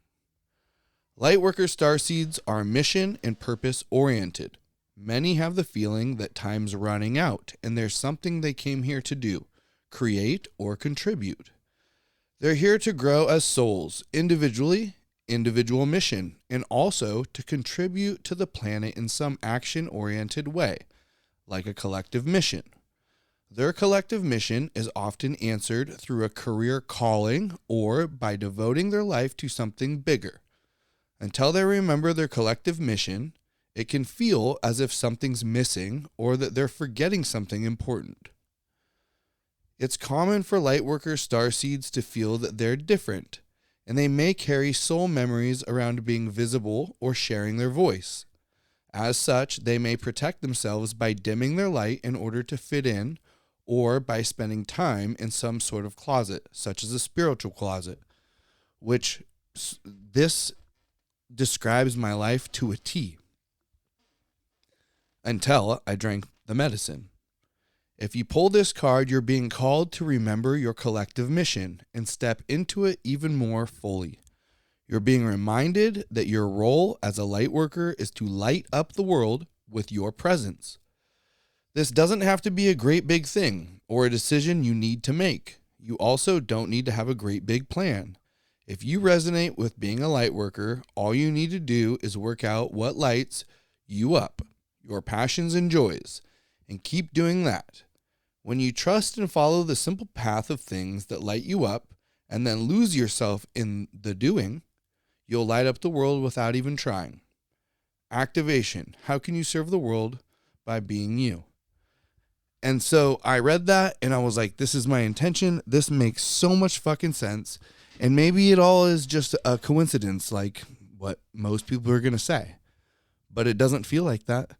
Lightworker starseeds are mission and purpose oriented. Many have the feeling that time's running out and there's something they came here to do, create or contribute. They're here to grow as souls, individually, individual mission, and also to contribute to the planet in some action-oriented way, like a collective mission. Their collective mission is often answered through a career calling or by devoting their life to something bigger. Until they remember their collective mission, it can feel as if something's missing or that they're forgetting something important. It's common for lightworker starseeds to feel that they're different, and they may carry soul memories around being visible or sharing their voice. As such, they may protect themselves by dimming their light in order to fit in, or by spending time in some sort of closet, such as a spiritual closet, which this describes my life to a T. Until I drank the medicine. If you pull this card, you're being called to remember your collective mission and step into it even more fully. You're being reminded that your role as a light worker is to light up the world with your presence. This doesn't have to be a great big thing or a decision you need to make. You also don't need to have a great big plan. If you resonate with being a light worker, all you need to do is work out what lights you up, your passions and joys, and keep doing that. When you trust and follow the simple path of things that light you up and then lose yourself in the doing, you'll light up the world without even trying. Activation. How can you serve the world? By being you. And so I read that and I was like, this is my intention. This makes so much fucking sense. And maybe it all is just a coincidence, like what most people are going to say. But it doesn't feel like that.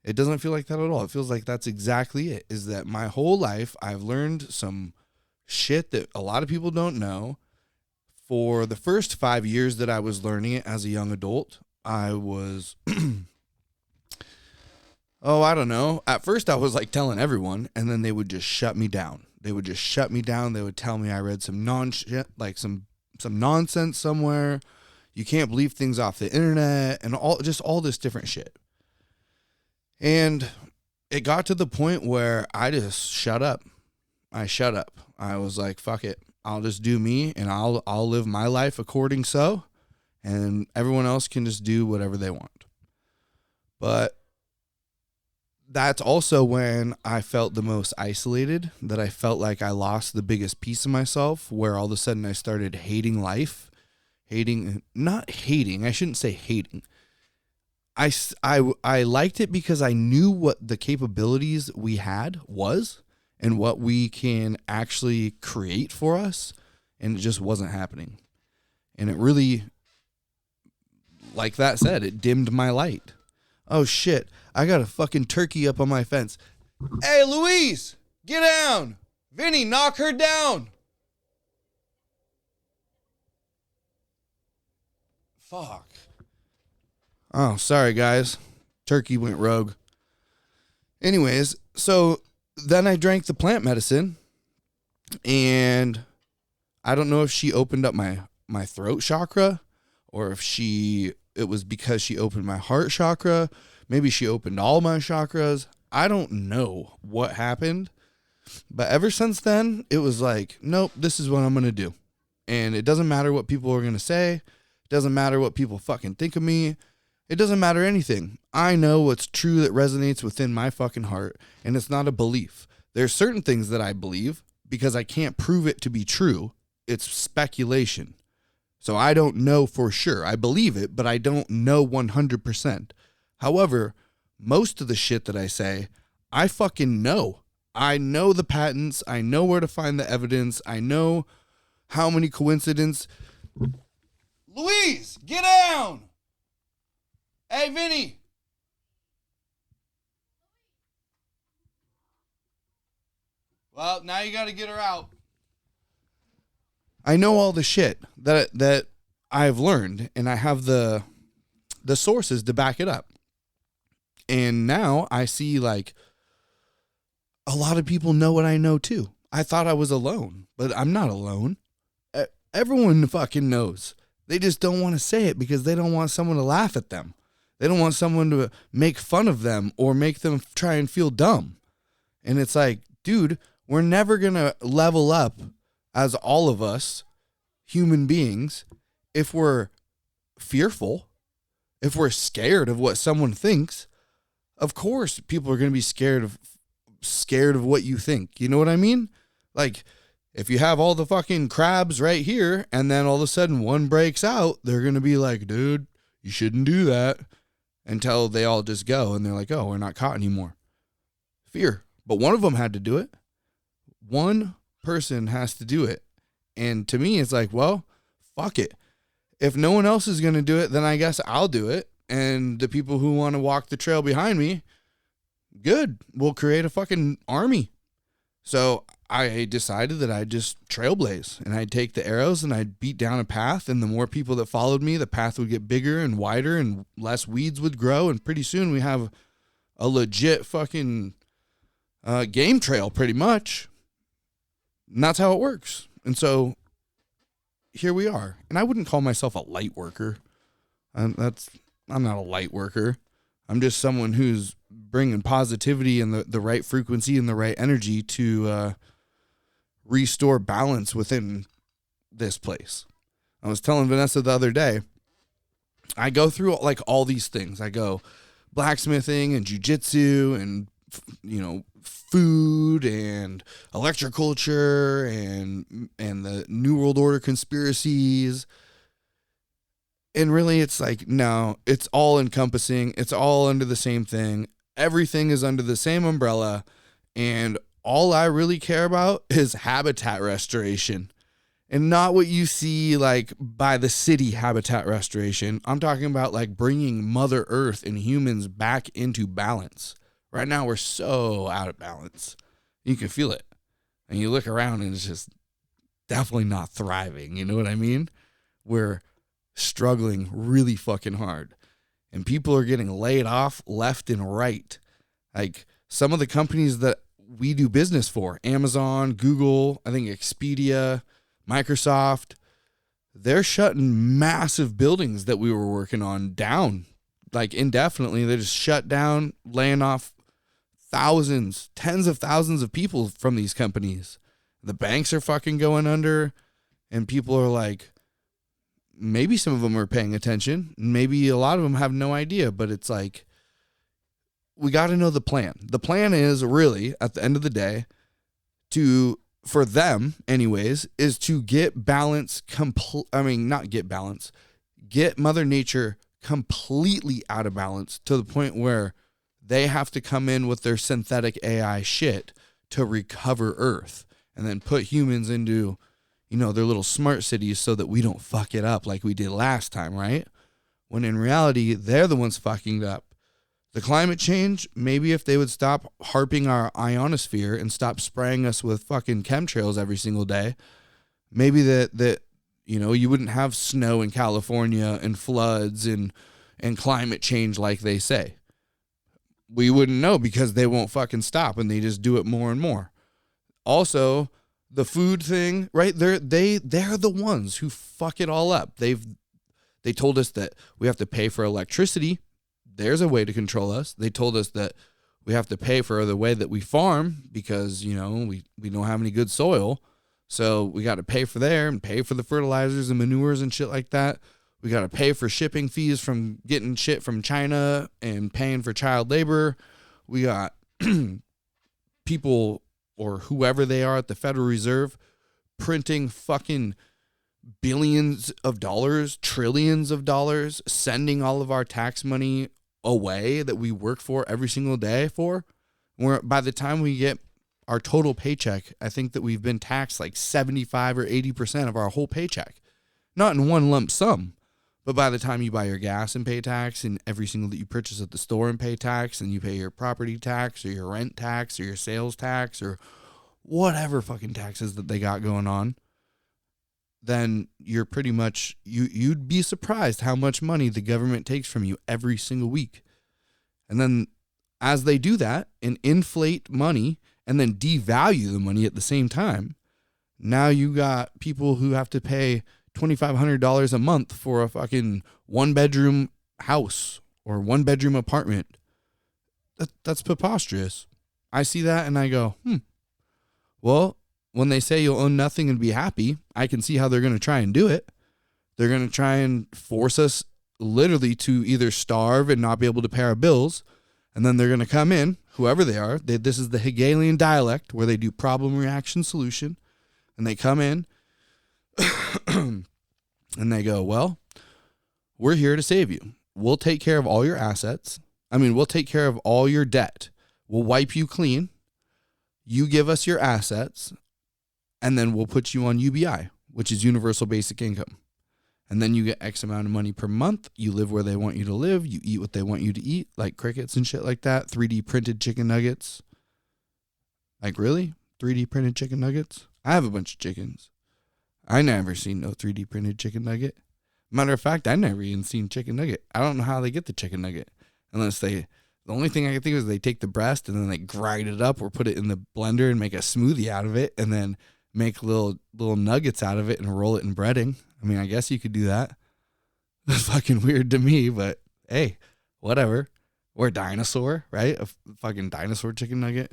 It doesn't feel like that at all. It feels like that's exactly it, is that my whole life I've learned some shit that a lot of people don't know. For the first 5 years that I was learning it as a young adult, I was, I don't know. At first I was like telling everyone, and then they would just shut me down. They would just shut me down. They would tell me I read some some nonsense somewhere. You can't believe things off the internet and all this different shit. And it got to the point where I just shut up. I shut up. I was like, fuck it. I'll just do me and I'll live my life according so, and everyone else can just do whatever they want. But that's also when I felt the most isolated, that I felt like I lost the biggest piece of myself, where all of a sudden I started hating life. Not hating, I shouldn't say hating. I liked it because I knew what the capabilities we had was and what we can actually create for us, and it just wasn't happening. And it really, like that said, it dimmed my light. Oh shit, I got a fucking turkey up on my fence. Hey, Louise, get down. Vinny, knock her down. Fuck. Oh, sorry guys. Turkey went rogue. Anyways, so then I drank the plant medicine, and I don't know if she opened up my throat chakra, or if it was because she opened my heart chakra. Maybe she opened all my chakras. I don't know what happened, but ever since then, it was like, nope, this is what I'm going to do. And it doesn't matter what people are going to say. It doesn't matter what people fucking think of me. It doesn't matter anything. I know what's true that resonates within my fucking heart, and it's not a belief. There's certain things that I believe because I can't prove it to be true. It's speculation. So I don't know for sure. I believe it, but I don't know 100%. However, most of the shit that I say, I fucking know. I know the patents. I know where to find the evidence. I know how many coincidences. Louise, get down! Hey, Vinny. Well, now you got to get her out. I know all the shit that I've learned, and I have the sources to back it up. And now I see, like, a lot of people know what I know too. I thought I was alone, but I'm not alone. Everyone fucking knows. They just don't want to say it because they don't want someone to laugh at them. They don't want someone to make fun of them or make them try and feel dumb. And it's like, dude, we're never going to level up as all of us human beings if we're fearful, if we're scared of what someone thinks. Of course, people are going to be scared of what you think. You know what I mean? Like, if you have all the fucking crabs right here and then all of a sudden one breaks out, they're going to be like, dude, you shouldn't do that. Until they all just go and they're like, oh, we're not caught anymore. Fear. But one of them had to do it. One person has to do it. And to me, it's like, well, fuck it. If no one else is going to do it, then I guess I'll do it. And the people who want to walk the trail behind me, good. We'll create a fucking army. So I decided that I'd just trailblaze, and I'd take the arrows and I'd beat down a path, and the more people that followed me, the path would get bigger and wider and less weeds would grow. And pretty soon we have a legit fucking game trail pretty much. And that's how it works. And so here we are. And I wouldn't call myself a light worker. I'm not a light worker. I'm just someone who's bringing positivity and the right frequency and the right energy to restore balance within this place. I was telling Vanessa the other day, I go through like all these things. I go blacksmithing and jujitsu and, food and electroculture and the New World Order conspiracies. And really it's like, no, it's all encompassing. It's all under the same thing. Everything is under the same umbrella. And all I really care about is habitat restoration. And not what you see like by the city habitat restoration. I'm talking about like bringing Mother Earth and humans back into balance. Right now we're so out of balance. You can feel it. And you look around and it's just definitely not thriving. You know what I mean? We're struggling really fucking hard. And people are getting laid off left and right. Like some of the companies that we do business for, Amazon, Google, I think Expedia, Microsoft, they're shutting massive buildings that we were working on down, like indefinitely. They just shut down, laying off thousands, tens of thousands of people from these companies. The banks are fucking going under, and people are like, maybe some of them are paying attention. Maybe a lot of them have no idea, but it's like, we got to know the plan. The plan is really, at the end of the day, for them anyways, is to get balance, get Mother Nature completely out of balance to the point where they have to come in with their synthetic AI shit to recover Earth and then put humans into, their little smart cities so that we don't fuck it up like we did last time, right? When in reality, they're the ones fucking it up. The climate change, maybe if they would stop harping our ionosphere and stop spraying us with fucking chemtrails every single day, maybe that you wouldn't have snow in California and floods and climate change like they say. We wouldn't know because they won't fucking stop and they just do it more and more. Also, the food thing, right? They're the ones who fuck it all up. They told us that we have to pay for electricity. There's a way to control us. They told us that we have to pay for the way that we farm because, we don't have any good soil. So we got to pay for there and pay for the fertilizers and manures and shit like that. We got to pay for shipping fees from getting shit from China and paying for child labor. We got people or whoever they are at the Federal Reserve printing fucking billions of dollars, trillions of dollars, sending all of our tax money away that we work for every single day for, where by the time we get our total paycheck, I think that we've been taxed like 75 or 80% of our whole paycheck. Not in one lump sum, but by the time you buy your gas and pay tax, and every single that you purchase at the store and pay tax, and you pay your property tax or your rent tax or your sales tax or whatever fucking taxes that they got going on, then you're pretty much, you'd be surprised how much money the government takes from you every single week. And then as they do that and inflate money and then devalue the money at the same time, now you got people who have to pay $2,500 a month for a fucking 1-bedroom house or 1-bedroom apartment. That's preposterous. I see that and I go, well, when they say you'll own nothing and be happy, I can see how they're going to try and do it. They're going to try and force us literally to either starve and not be able to pay our bills. And then they're going to come in, whoever they are. This is the Hegelian dialect where they do problem, reaction, solution. And they come in and they go, well, we're here to save you. We'll take care of all your assets. We'll take care of all your debt. We'll wipe you clean. You give us your assets. And then we'll put you on UBI, which is Universal Basic Income. And then you get X amount of money per month. You live where they want you to live. You eat what they want you to eat, like crickets and shit like that. 3D printed chicken nuggets. Like, really? 3D printed chicken nuggets? I have a bunch of chickens. I never seen no 3D printed chicken nugget. Matter of fact, I never even seen chicken nugget. I don't know how they get the chicken nugget. Unless they The only thing I can think of is they take the breast and then they grind it up or put it in the blender and make a smoothie out of it and then make little nuggets out of it and roll it in breading. I mean, I guess you could do that. That's fucking weird to me, but hey, whatever. Or dinosaur, right? A fucking dinosaur chicken nugget.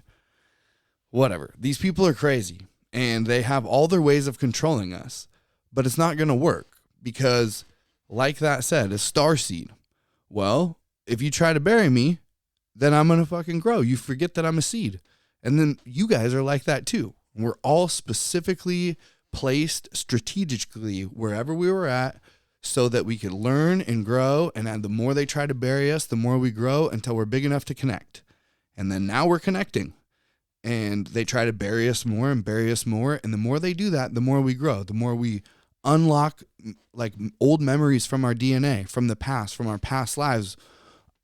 Whatever. These people are crazy and they have all their ways of controlling us, but it's not going to work because, like that said, a starseed. Well, if you try to bury me, then I'm going to fucking grow. You forget that I'm a seed. And then you guys are like that too. We're all specifically placed strategically wherever we were at so that we could learn and grow. And the more they try to bury us, the more we grow until we're big enough to connect. And then now we're connecting. And they try to bury us more and bury us more. And the more they do that, the more we grow. The more we unlock like old memories from our DNA, from the past, from our past lives.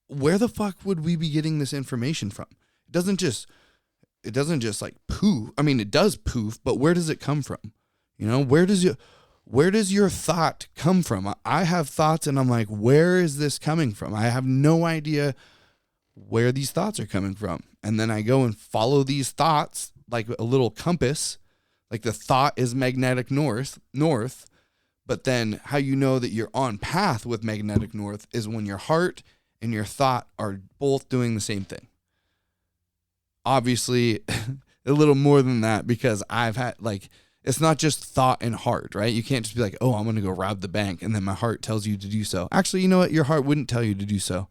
Where the fuck would we be getting this information from? It doesn't just like poof. I mean, it does poof, but where does it come from? You know, where does your thought come from? I have thoughts and I'm like, where is this coming from? I have no idea where these thoughts are coming from. And then I go and follow these thoughts like a little compass, like the thought is magnetic north. But then how you know that you're on path with magnetic north is when your heart and your thought are both doing the same thing. Obviously, a little more than that because I've had like, it's not just thought and heart, right? You can't just be like, oh, I'm going to go rob the bank. And then my heart tells you to do so. Actually, you know what? Your heart wouldn't tell you to do so.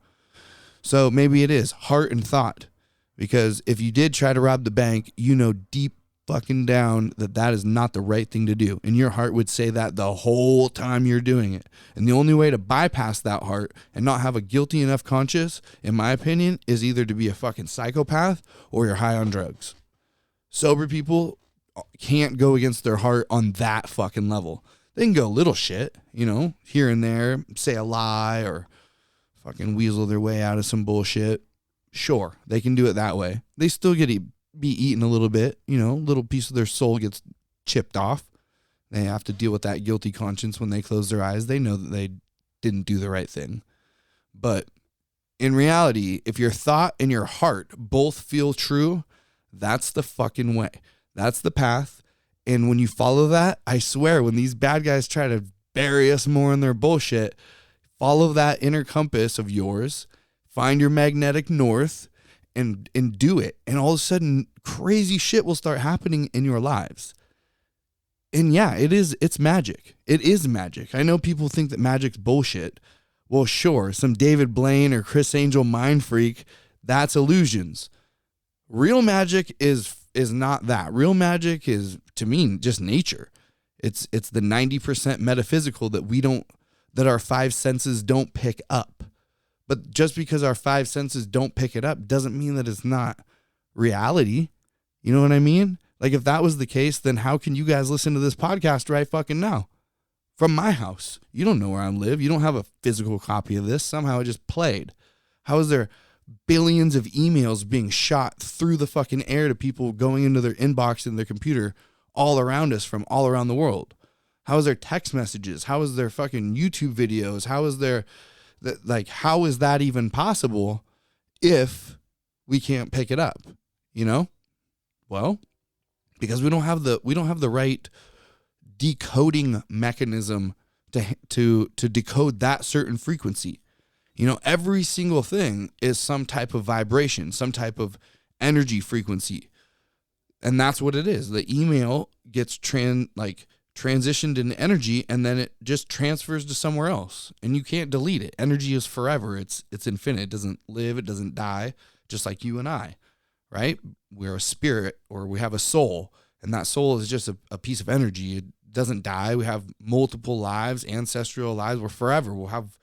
So maybe it is heart and thought. Because if you did try to rob the bank, you know deep fucking down that is not the right thing to do. And your heart would say that the whole time you're doing it. And the only way to bypass that heart and not have a guilty enough conscience, in my opinion, is either to be a fucking psychopath or you're high on drugs. Sober people can't go against their heart on that fucking level. They can go little shit, you know, here and there, say a lie or fucking weasel their way out of some bullshit. Sure, they can do it that way. They still get to be eaten a little bit, you know, a little piece of their soul gets chipped off. They have to deal with that guilty conscience when they close their eyes. They know that they didn't do the right thing. But in reality, if your thought and your heart both feel true, that's the fucking way. That's the path. And when you follow that, I swear, when these bad guys try to bury us more in their bullshit, follow that inner compass of yours. Find your magnetic north and do it. And all of a sudden, crazy shit will start happening in your lives. And yeah, it's magic. It is magic. I know people think that magic's bullshit. Well, sure, some David Blaine or Chris Angel mind freak, that's illusions. Real magic is not that. Real magic is, to me, just nature. It's the 90% metaphysical that our five senses don't pick up. But just because our five senses don't pick it up doesn't mean that it's not reality. You know what I mean? Like if that was the case, then how can you guys listen to this podcast right fucking now? From my house. You don't know where I live. You don't have a physical copy of this. Somehow it just played. How is there billions of emails being shot through the fucking air to people going into their inbox and their computer all around us from all around the world? How is there text messages? How is there fucking YouTube videos? How is there... how is that even possible if we can't pick it up? You know? Well, because we don't have the right decoding mechanism to decode that certain frequency. You know, every single thing is some type of vibration, some type of energy frequency. And that's what it is. The email gets transitioned into energy and then it just transfers to somewhere else and you can't delete it. Energy is forever. It's infinite. It doesn't live. It doesn't die. Just like you and I, right? We're a spirit or we have a soul and that soul is just a piece of energy. It doesn't die. We have multiple lives, ancestral lives. We're forever. We'll have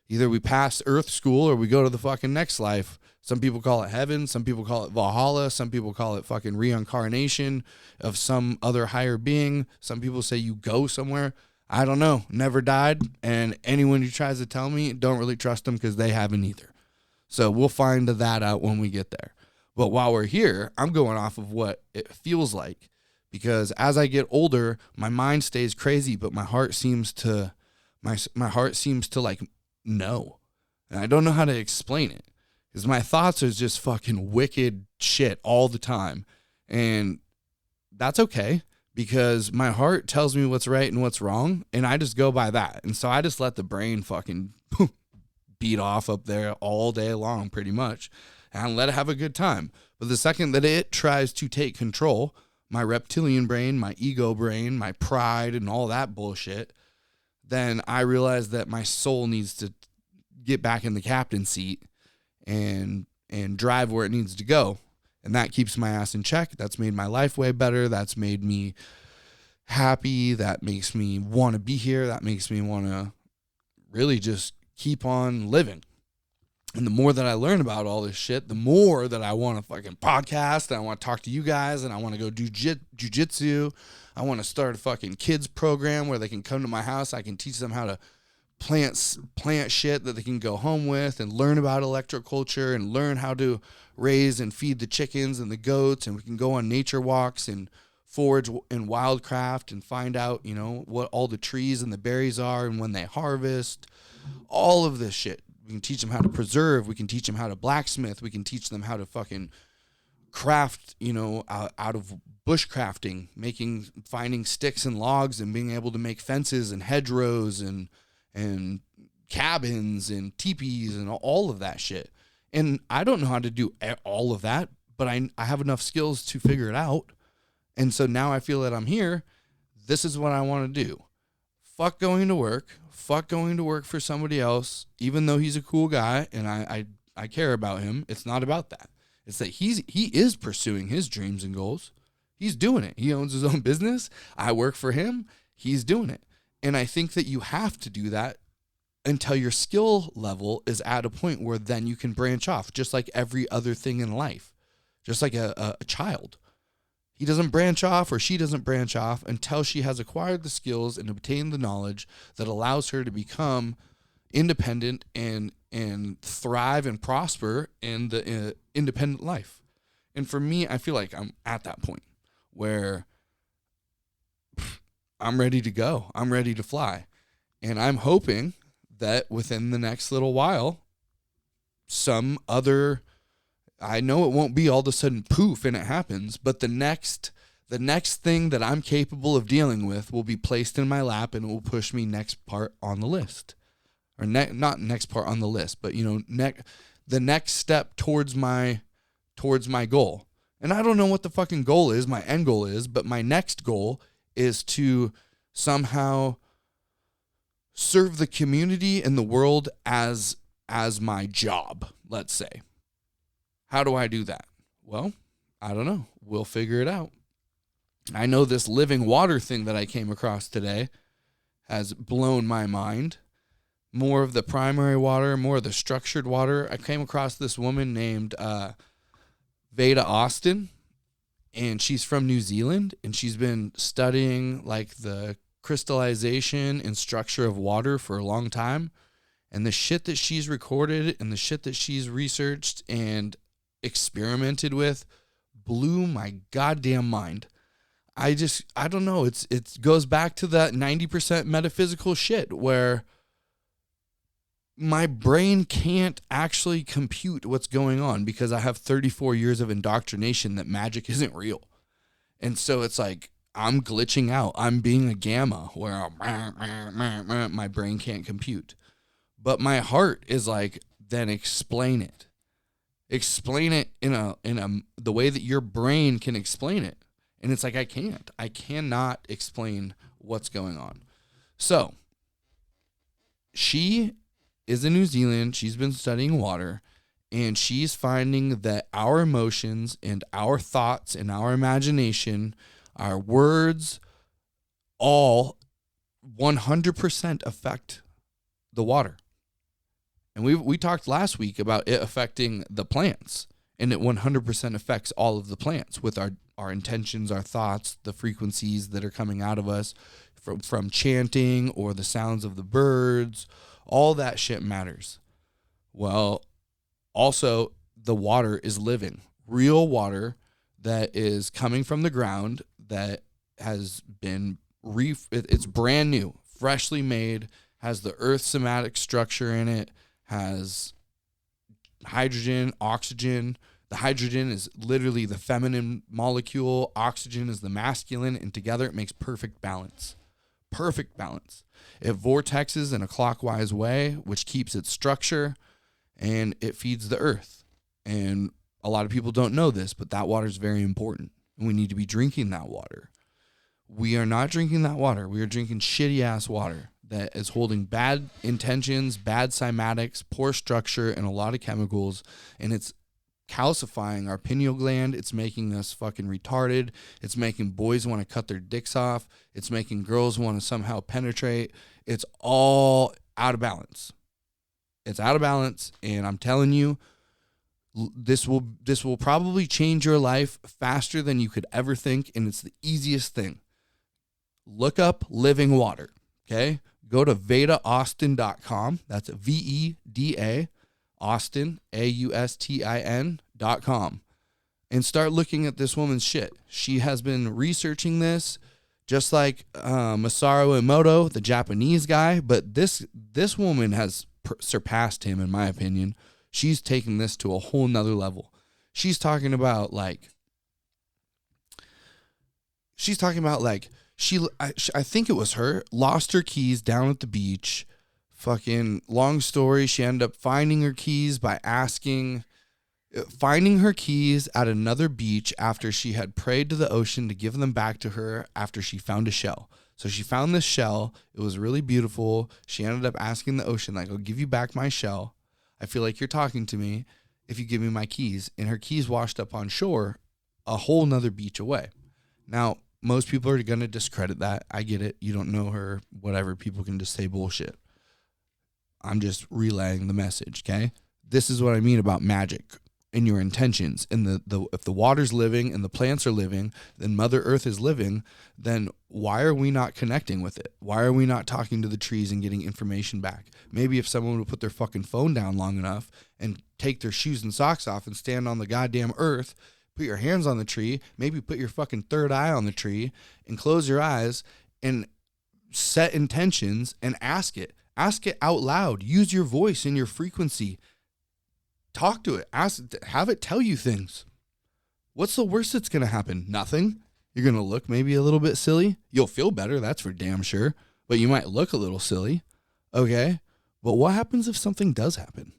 either we pass Earth school or we go to the fucking next life. Some people call it heaven. Some people call it Valhalla. Some people call it fucking reincarnation of some other higher being. Some people say you go somewhere. I don't know. Never died. And anyone who tries to tell me, don't really trust them because they haven't either. So we'll find that out when we get there. But while we're here, I'm going off of what it feels like. Because as I get older, my mind stays crazy, but my heart seems to like know. And I don't know how to explain it. Because my thoughts are just fucking wicked shit all the time. And that's okay, because my heart tells me what's right and what's wrong, and I just go by that. And so I just let the brain fucking beat off up there all day long, pretty much, and let it have a good time. But the second that it tries to take control, my reptilian brain, my ego brain, my pride, and all that bullshit, then I realize that my soul needs to get back in the captain's seat and drive where it needs to go. And that keeps my ass in check. That's made my life way better. That's made me happy. That makes me want to be here. That makes me want to really just keep on living. And the more that I learn about all this shit, the more that I want to fucking podcast, and I want to talk to you guys, and I want to go do jujitsu. I want to start a fucking kids program where they can come to my house. I can teach them how to plant shit that they can go home with, and learn about electroculture, and learn how to raise and feed the chickens and the goats. And we can go on nature walks and forage in wildcraft and find out, you know, what all the trees and the berries are and when they harvest. All of this shit. We can teach them how to preserve. We can teach them how to blacksmith. We can teach them how to fucking craft, you know, out of bushcrafting, finding sticks and logs and being able to make fences and hedgerows and cabins and teepees and all of that shit. And I don't know how to do all of that, but I have enough skills to figure it out. And so now I feel that I'm here. This is what I want to do. Fuck going to work. Fuck going to work for somebody else, even though he's a cool guy and I care about him. It's not about that. It's that he is pursuing his dreams and goals. He's doing it. He owns his own business. I work for him. He's doing it. And I think that you have to do that until your skill level is at a point where then you can branch off, just like every other thing in life, just like a child. He doesn't branch off, or she doesn't branch off, until she has acquired the skills and obtained the knowledge that allows her to become independent and thrive and prosper in the independent life. And for me, I feel like I'm at that point where I'm ready to go. I'm ready to fly. And I'm hoping that within the next little while, I know it won't be all of a sudden poof and it happens, but the next thing that I'm capable of dealing with will be placed in my lap, and it will push me next part on the list. Or not next part on the list, but, you know, the next step towards my goal. And I don't know what the fucking goal is, my end goal is, but my next goal is to somehow serve the community and the world as my job, let's say. How do I do that? Well, I don't know. We'll figure it out. I know this living water thing that I came across today has blown my mind. More of the primary water, more of the structured water. I came across this woman named Veda Austin, and she's from New Zealand, and she's been studying like the crystallization and structure of water for a long time. And the shit that she's recorded and the shit that she's researched and experimented with blew my goddamn mind. I don't know. It goes back to that 90% metaphysical shit where my brain can't actually compute what's going on because I have 34 years of indoctrination that magic isn't real. And so it's like I'm glitching out. I'm being a gamma where my brain can't compute. But my heart is like, then explain it. Explain it in the way that your brain can explain it. And it's like, I cannot explain what's going on. So she is in New Zealand. She's been studying water, and she's finding that our emotions and our thoughts and our imagination, our words, all 100% affect the water. And we talked last week about it affecting the plants, and it 100% affects all of the plants with our intentions, our thoughts, the frequencies that are coming out of us from chanting or the sounds of the birds. All that shit matters. Well, also the water is living. Real water that is coming from the ground that has been it's brand new, freshly made, has the earth somatic structure in it, has hydrogen, oxygen. The hydrogen is literally the feminine molecule. Oxygen is the masculine, and together it makes perfect balance. Perfect balance. It vortexes in a clockwise way, which keeps its structure, and it feeds the earth. And a lot of people don't know this, but that water is very important, and we need to be drinking that water. We are not drinking that water. We are drinking shitty-ass water that is holding bad intentions, bad cymatics, poor structure, and a lot of chemicals, and it's calcifying our pineal gland. It's making us fucking retarded. It's making boys want to cut their dicks off. It's making girls want to somehow penetrate. It's all out of balance. It's out of balance, and I'm telling you, this will probably change your life faster than you could ever think, and it's the easiest thing. Look up living water, okay? Go to VedaAustin.com. That's VEDA, Austin, AUSTIN.com, and start looking at this woman's shit. She has been researching this, just like Masaru Emoto, the Japanese guy, but this woman has surpassed him, in my opinion. She's taken this to a whole nother level. She's talking about like I think it was her, lost her keys down at the beach. Fucking long story. She ended up finding her keys by finding her keys at another beach after she had prayed to the ocean to give them back to her after she found a shell. So she found this shell. It was really beautiful. She ended up asking the ocean, like, I'll give you back my shell. I feel like you're talking to me if you give me my keys. And her keys washed up on shore a whole nother beach away. Now, most people are going to discredit that. I get it. You don't know her, whatever. People can just say bullshit. I'm just relaying the message, okay? This is what I mean about magic and your intentions. And if the water's living and the plants are living, then Mother Earth is living, then why are we not connecting with it? Why are we not talking to the trees and getting information back? Maybe if someone would put their fucking phone down long enough and take their shoes and socks off and stand on the goddamn earth, put your hands on the tree, maybe put your fucking third eye on the tree and close your eyes and set intentions and ask it. Ask it out loud. Use your voice and your frequency. Talk to it. Have it tell you things. What's the worst that's going to happen? Nothing. You're going to look maybe a little bit silly. You'll feel better. That's for damn sure. But you might look a little silly. Okay. But what happens if something does happen?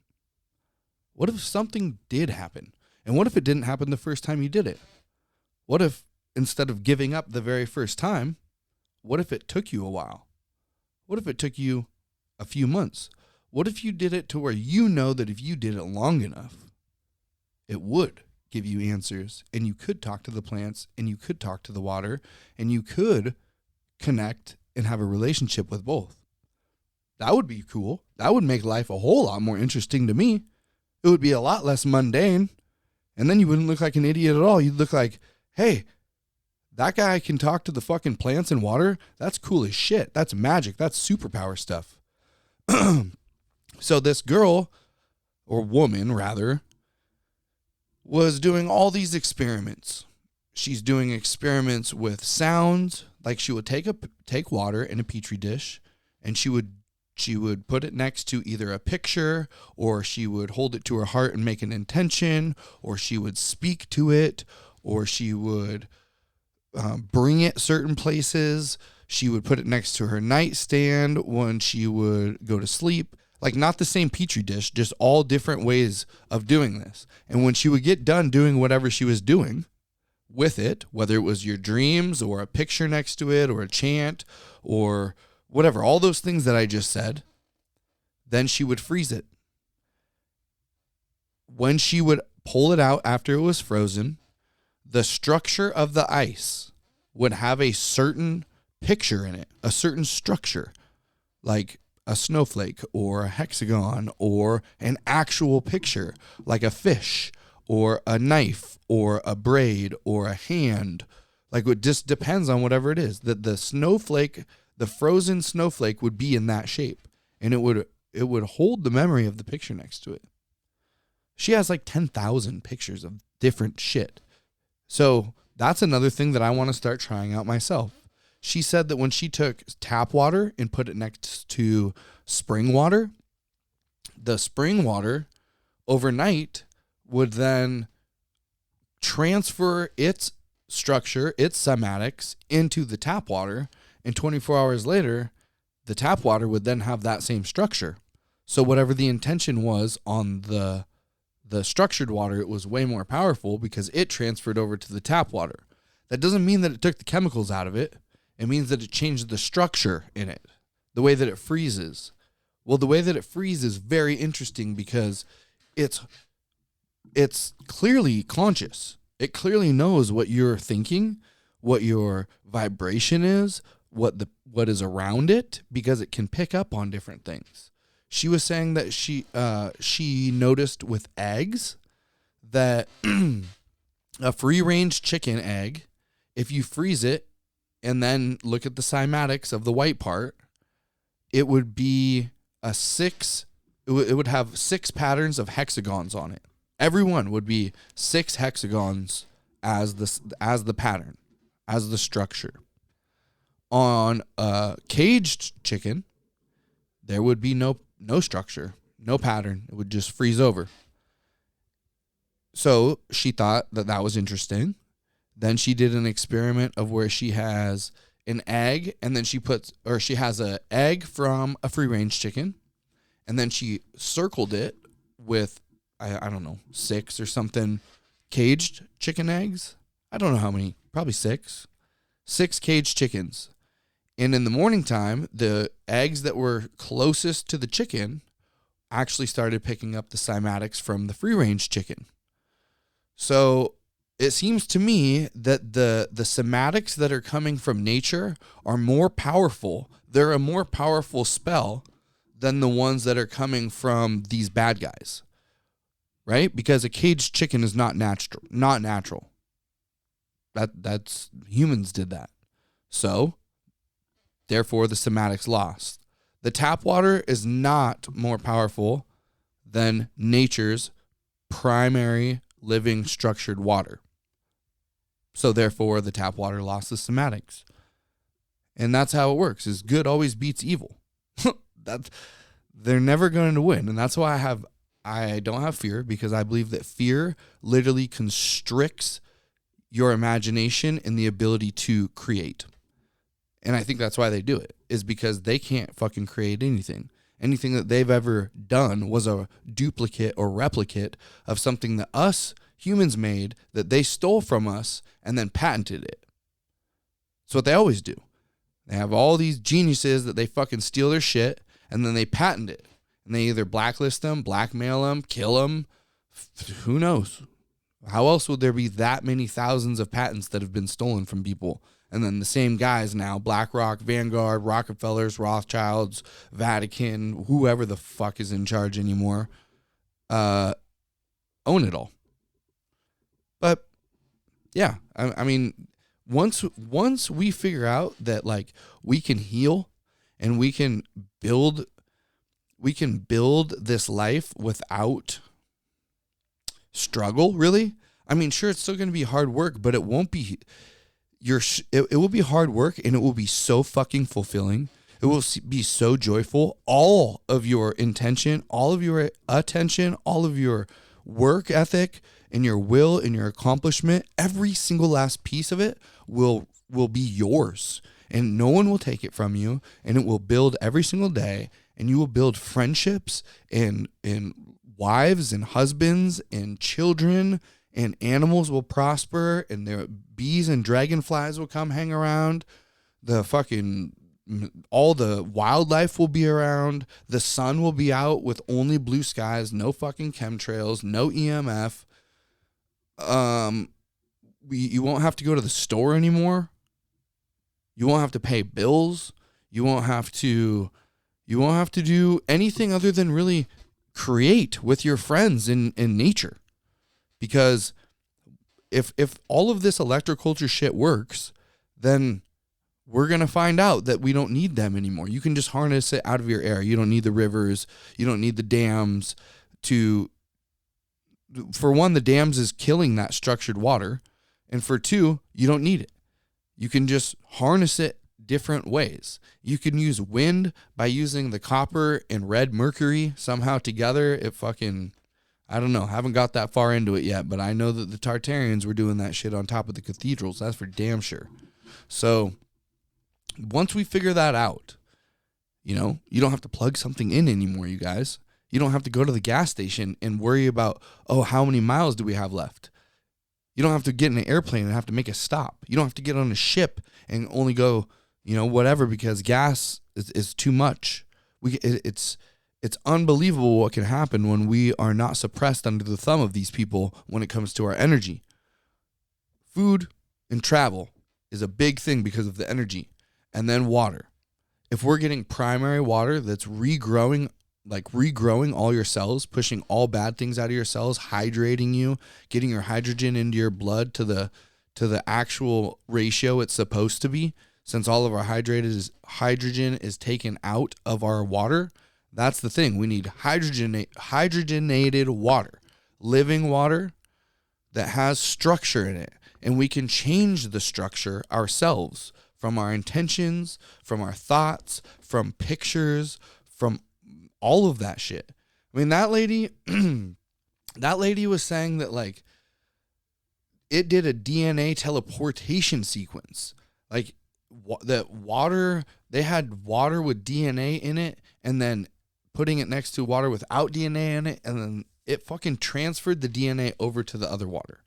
What if something did happen? And what if it didn't happen the first time you did it? What if instead of giving up the very first time, what if it took you a while? What if it took you a few months? What if you did it to where you know that if you did it long enough, it would give you answers, and you could talk to the plants, and you could talk to the water, and you could connect and have a relationship with both? That would be cool. That would make life a whole lot more interesting to me. It would be a lot less mundane, and then you wouldn't look like an idiot at all. You'd look like, hey, that guy can talk to the fucking plants and water. That's cool as shit. That's magic. That's superpower stuff. So this girl, or woman rather, was doing all these experiments. She's doing experiments with sounds. Like she would take water in a petri dish, and she would put it next to either a picture, or she would hold it to her heart and make an intention, or she would speak to it, or she would bring it certain places. She would put it next to her nightstand when she would go to sleep. Like, not the same petri dish, just all different ways of doing this. And when she would get done doing whatever she was doing with it, whether it was your dreams or a picture next to it or a chant or whatever, all those things that I just said, then she would freeze it. When she would pull it out after it was frozen, the structure of the ice would have a certain picture in it, a certain structure, like a snowflake or a hexagon or an actual picture, like a fish or a knife or a braid or a hand. Like, it just depends on whatever it is. The snowflake, the frozen snowflake would be in that shape, and it would hold the memory of the picture next to it. She has like 10,000 pictures of different shit. So that's another thing that I want to start trying out myself. She said that when she took tap water and put it next to spring water, the spring water overnight would then transfer its structure, its cymatics, into the tap water, and 24 hours later, the tap water would then have that same structure. So whatever the intention was on the structured water, it was way more powerful because it transferred over to the tap water. That doesn't mean that it took the chemicals out of it. It means that it changed the structure in it, the way that it freezes. Well, the way that it freezes is very interesting because it's clearly conscious. It clearly knows what you're thinking, what your vibration is, what is around it, because it can pick up on different things. She was saying that she noticed with eggs that a free-range chicken egg, if you freeze it and then look at the cymatics of the white part, it would be it would have 6 patterns of hexagons on it. Every one would be 6 hexagons as the pattern, as the structure. On a caged chicken, there would be no structure, no pattern. It would just freeze over. So she thought that was interesting. Then she did an experiment of where she has an egg, and then she has an egg from a free-range chicken, and then she circled it with, I don't know, 6 or something caged chicken eggs. I don't know how many, probably 6. 6 caged chickens. And in the morning time, the eggs that were closest to the chicken actually started picking up the cymatics from the free-range chicken. So it seems to me that the cymatics that are coming from nature are more powerful. They're a more powerful spell than the ones that are coming from these bad guys, right? Because a caged chicken is not natural. That's humans did that. So therefore, the cymatics lost. The tap water is not more powerful than nature's primary living structured water. So therefore, the tap water lost the cymatics. And that's how it works, is good always beats evil. They're never going to win. And that's why I don't have fear, because I believe that fear literally constricts your imagination and the ability to create. And I think that's why they do it, is because they can't fucking create anything. Anything that they've ever done was a duplicate or replicate of something that us humans made, that they stole from us and then patented it. That's what they always do. They have all these geniuses that they fucking steal their shit and then they patent it. And they either blacklist them, blackmail them, kill them. Who knows? How else would there be that many thousands of patents that have been stolen from people? And then the same guys now, BlackRock, Vanguard, Rockefellers, Rothschilds, Vatican, whoever the fuck is in charge anymore, own it all. But yeah, I mean, once we figure out that like we can heal and we can build this life without struggle, really. I mean, sure, it's still going to be hard work, but it won't be. It will be hard work, and it will be so fucking fulfilling. It will be so joyful. All of your intention, all of your attention, all of your work ethic, and your will and your accomplishment, every single last piece of it will be yours, and no one will take it from you. And it will build every single day, and you will build friendships and wives and husbands and children. And animals will prosper, and their bees and dragonflies will come hang around. All the wildlife will be around. The sun will be out with only blue skies, no fucking chemtrails, no EMF. You won't have to go to the store anymore. You won't have to pay bills. You won't have to do anything other than really create with your friends in nature. Because if all of this electroculture shit works, then we're going to find out that we don't need them anymore. You can just harness it out of your air. You don't need the rivers. You don't need the dams for one, the dams is killing that structured water. And for two, you don't need it. You can just harness it different ways. You can use wind by using the copper and red mercury somehow together. I don't know. Haven't got that far into it yet, but I know that the Tartarians were doing that shit on top of the cathedrals. That's for damn sure. So once we figure that out, you know, you don't have to plug something in anymore, you guys. You don't have to go to the gas station and worry about, oh, how many miles do we have left? You don't have to get in an airplane and have to make a stop. You don't have to get on a ship and only go, you know, whatever, because gas is too much. It's unbelievable what can happen when we are not suppressed under the thumb of these people when it comes to our energy. Food and travel is a big thing because of the energy. And then water. If we're getting primary water that's regrowing all your cells, pushing all bad things out of your cells, hydrating you, getting your hydrogen into your blood to the actual ratio it's supposed to be, since all of our hydrogen is taken out of our water, that's the thing. We need hydrogenated water, living water that has structure in it. And we can change the structure ourselves from our intentions, from our thoughts, from pictures, from all of that shit. I mean, that lady was saying that, like, it did a DNA teleportation sequence. Like, that water, they had water with DNA in it, and then putting it next to water without DNA in it, and then it fucking transferred the DNA over to the other water,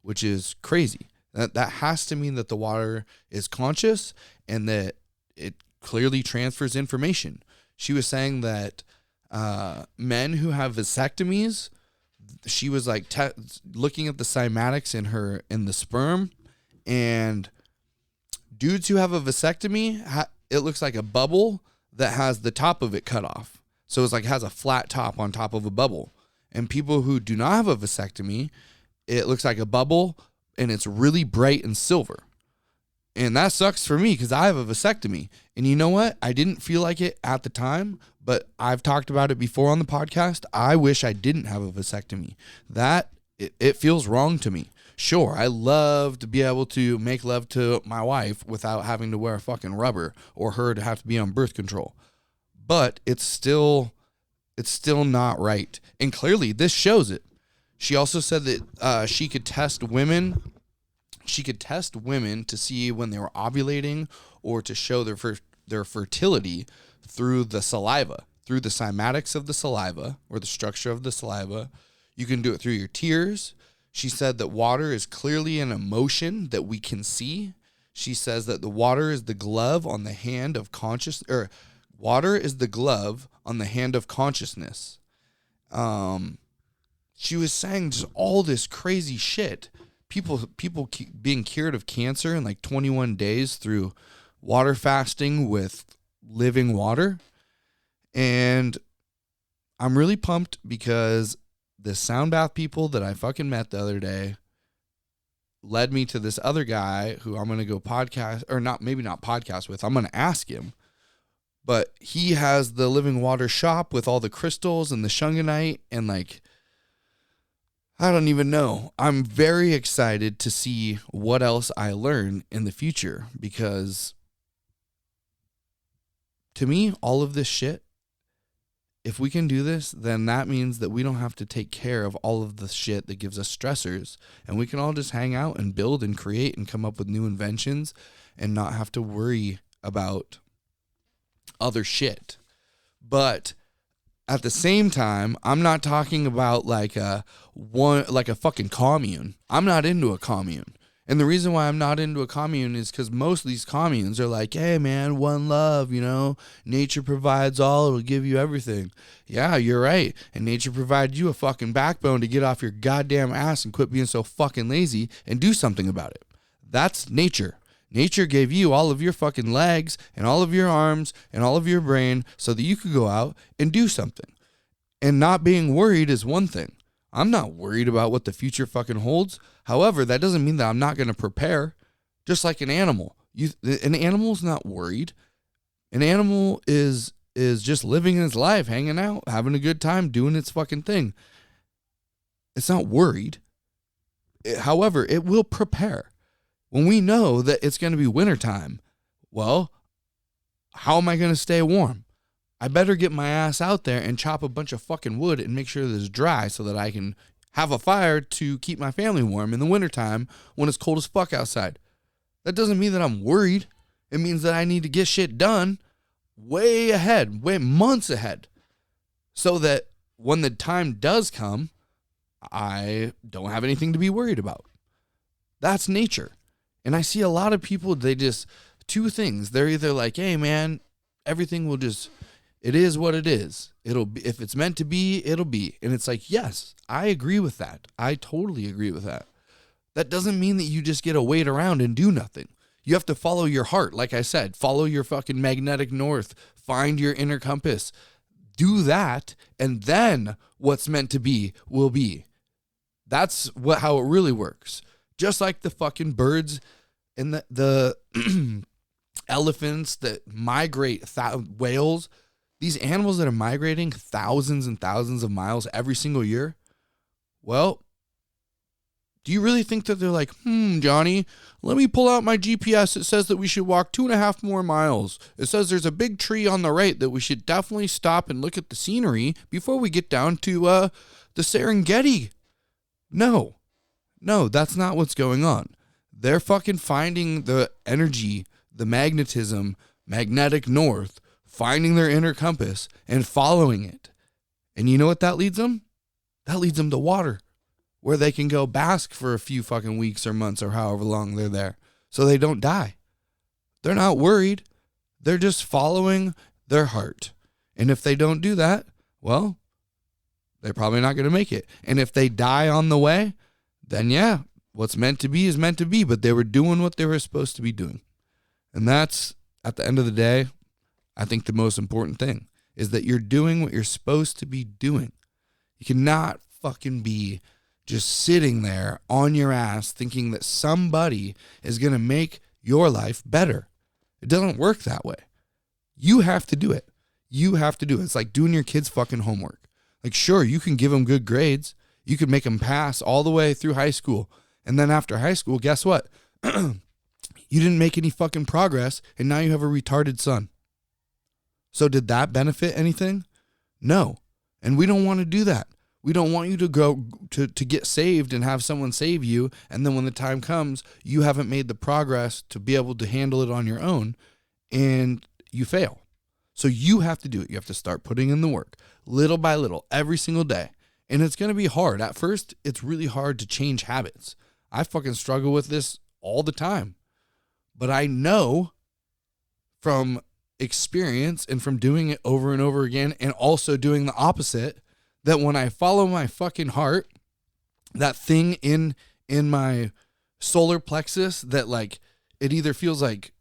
which is crazy. That has to mean that the water is conscious and that it clearly transfers information. She was saying that men who have vasectomies, she was like looking at the cymatics in the sperm, and dudes who have a vasectomy, it looks like a bubble that has the top of it cut off. So it's like has a flat top on top of a bubble. And people who do not have a vasectomy, it looks like a bubble and it's really bright and silver. And that sucks for me because I have a vasectomy. And you know what? I didn't feel like it at the time, but I've talked about it before on the podcast. I wish I didn't have a vasectomy. It feels wrong to me. Sure, I love to be able to make love to my wife without having to wear a fucking rubber or her to have to be on birth control. But it's still not right. And clearly this shows it. She also said that she could test women. She could test women to see when they were ovulating or to show their fertility through the saliva, through the cymatics of the saliva or the structure of the saliva. You can do it through your tears. She said that water is clearly an emotion that we can see. She says that the water is the glove on the hand of water is the glove on the hand of consciousness. She was saying just all this crazy shit. People being cured of cancer in like 21 days through water fasting with living water. And I'm really pumped because the sound bath people that I fucking met the other day led me to this other guy who I'm going to go podcast, or maybe not podcast with. I'm going to ask him. But he has the living water shop with all the crystals and the shunganite and like, I don't even know. I'm very excited to see what else I learn in the future because to me, all of this shit, if we can do this, then that means that we don't have to take care of all of the shit that gives us stressors, and we can all just hang out and build and create and come up with new inventions and not have to worry about other shit. But at the same time, I'm not talking about like a fucking commune. I'm not into a commune. And the reason why I'm not into a commune is because most of these communes are like, hey, man, one love, you know, nature provides all, it'll give you everything. Yeah, you're right. And nature provided you a fucking backbone to get off your goddamn ass and quit being so fucking lazy and do something about it. That's nature. Nature gave you all of your fucking legs and all of your arms and all of your brain so that you could go out and do something. And not being worried is one thing. I'm not worried about what the future fucking holds. However, that doesn't mean that I'm not going to prepare. Just like an animal. An animal's not worried. An animal is just living its life, hanging out, having a good time, doing its fucking thing. It's not worried. However, it will prepare. When we know that it's going to be wintertime, well, how am I going to stay warm? I better get my ass out there and chop a bunch of fucking wood and make sure that it's dry so that I can have a fire to keep my family warm in the wintertime when it's cold as fuck outside. That doesn't mean that I'm worried. It means that I need to get shit done way ahead, way months ahead, so that when the time does come, I don't have anything to be worried about. That's nature. And I see a lot of people, they just, two things. They're either like, hey man, everything will just, it is what it is. It'll be, if it's meant to be, it'll be. And it's like, yes, I agree with that. I totally agree with that. That doesn't mean that you just get to wait around and do nothing. You have to follow your heart. Like I said, follow your fucking magnetic north, find your inner compass, do that. And then what's meant to be will be. That's how it really works. Just like the fucking birds and the elephants that migrate, whales, these animals that are migrating thousands and thousands of miles every single year. Well, do you really think that they're like, Johnny, let me pull out my GPS. It says that we should walk 2.5 more miles. It says there's a big tree on the right that we should definitely stop and look at the scenery before we get down to the Serengeti. No, that's not what's going on. They're fucking finding the energy, the magnetism, magnetic north, finding their inner compass and following it. And you know what that leads them? That leads them to water, where they can go bask for a few fucking weeks or months or however long they're there, so they don't die. They're not worried. They're just following their heart. And if they don't do that, well, they're probably not going to make it. And if they die on the way, then yeah, what's meant to be is meant to be, but they were doing what they were supposed to be doing. And that's, at the end of the day, I think the most important thing is that you're doing what you're supposed to be doing. You cannot fucking be just sitting there on your ass thinking that somebody is going to make your life better. It doesn't work that way. You have to do it. You have to do it. It's like doing your kids' fucking homework. Like, sure, you can give them good grades. You can make them pass all the way through high school. And then after high school, guess what? You didn't make any fucking progress, and now you have a retarded son. So did that benefit anything? No. And we don't want to do that. We don't want you to go to get saved and have someone save you, and then when the time comes, you haven't made the progress to be able to handle it on your own, and you fail. So you have to do it. You have to start putting in the work, little by little, every single day. And it's going to be hard. At first, it's really hard to change habits. I fucking struggle with this all the time. But I know from experience and from doing it over and over again, and also doing the opposite, that when I follow my fucking heart, that thing in my solar plexus that like it either feels like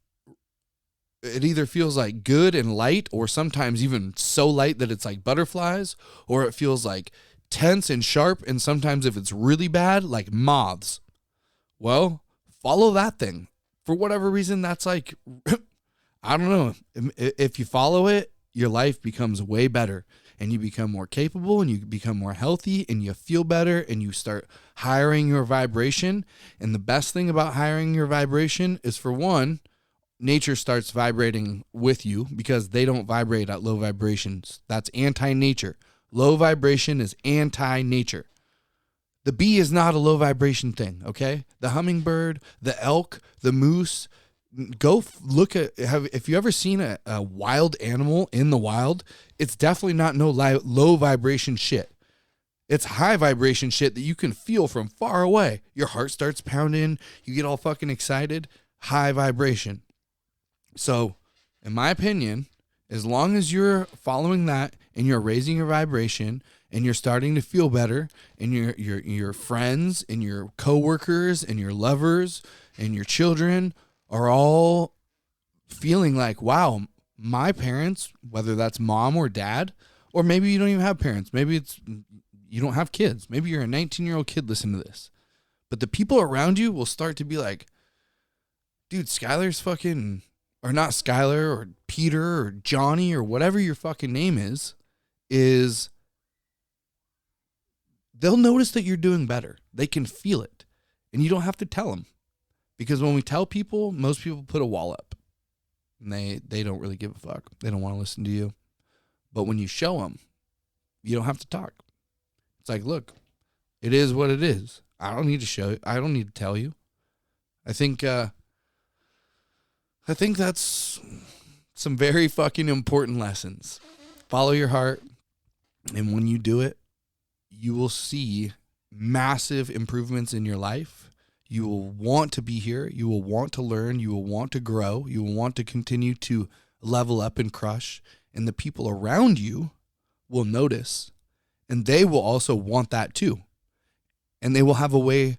good and light, or sometimes even so light that it's like butterflies, or it feels like tense and sharp, and sometimes if it's really bad, like moths. Well, follow that thing. For whatever reason, that's like, I don't know. If you follow it, your life becomes way better, and you become more capable, and you become more healthy, and you feel better, and you start hiring your vibration. And the best thing about hiring your vibration is, for one, nature starts vibrating with you, because they don't vibrate at low vibrations. That's anti-nature. Low vibration is anti-nature. The bee is not a low vibration thing, okay? The hummingbird, the elk, the moose. Go look at, if you ever seen a wild animal in the wild, it's definitely not no low vibration shit. It's high vibration shit that you can feel from far away. Your heart starts pounding. You get all fucking excited. High vibration. So, in my opinion, as long as you're following that and you're raising your vibration and you're starting to feel better, and your friends and your coworkers and your lovers and your children are all feeling like, wow, my parents, whether that's mom or dad, or maybe you don't even have parents, maybe it's you don't have kids, maybe you're a 19-year-old kid listening to this, but the people around you will start to be like, dude, Skylar's fucking, or not Skylar, or Peter, or Johnny, or whatever your fucking name is they'll notice that you're doing better. They can feel it. And you don't have to tell them. Because when we tell people, most people put a wall up. And they don't really give a fuck. They don't want to listen to you. But when you show them, you don't have to talk. It's like, look, it is what it is. I don't need to show you. I don't need to tell you. I think that's some very fucking important lessons. Follow your heart. And when you do it, you will see massive improvements in your life. You will want to be here. You will want to learn. You will want to grow. You will want to continue to level up and crush. And the people around you will notice. And they will also want that too. And they will have a way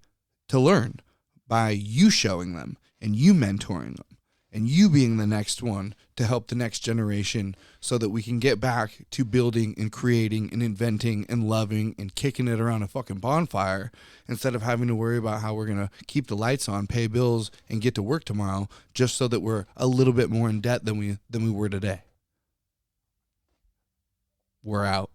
to learn by you showing them and you mentoring them and you being the next one to help the next generation so that we can get back to building and creating and inventing and loving and kicking it around a fucking bonfire instead of having to worry about how we're going to keep the lights on, pay bills, and get to work tomorrow just so that we're a little bit more in debt than we were today. We're out.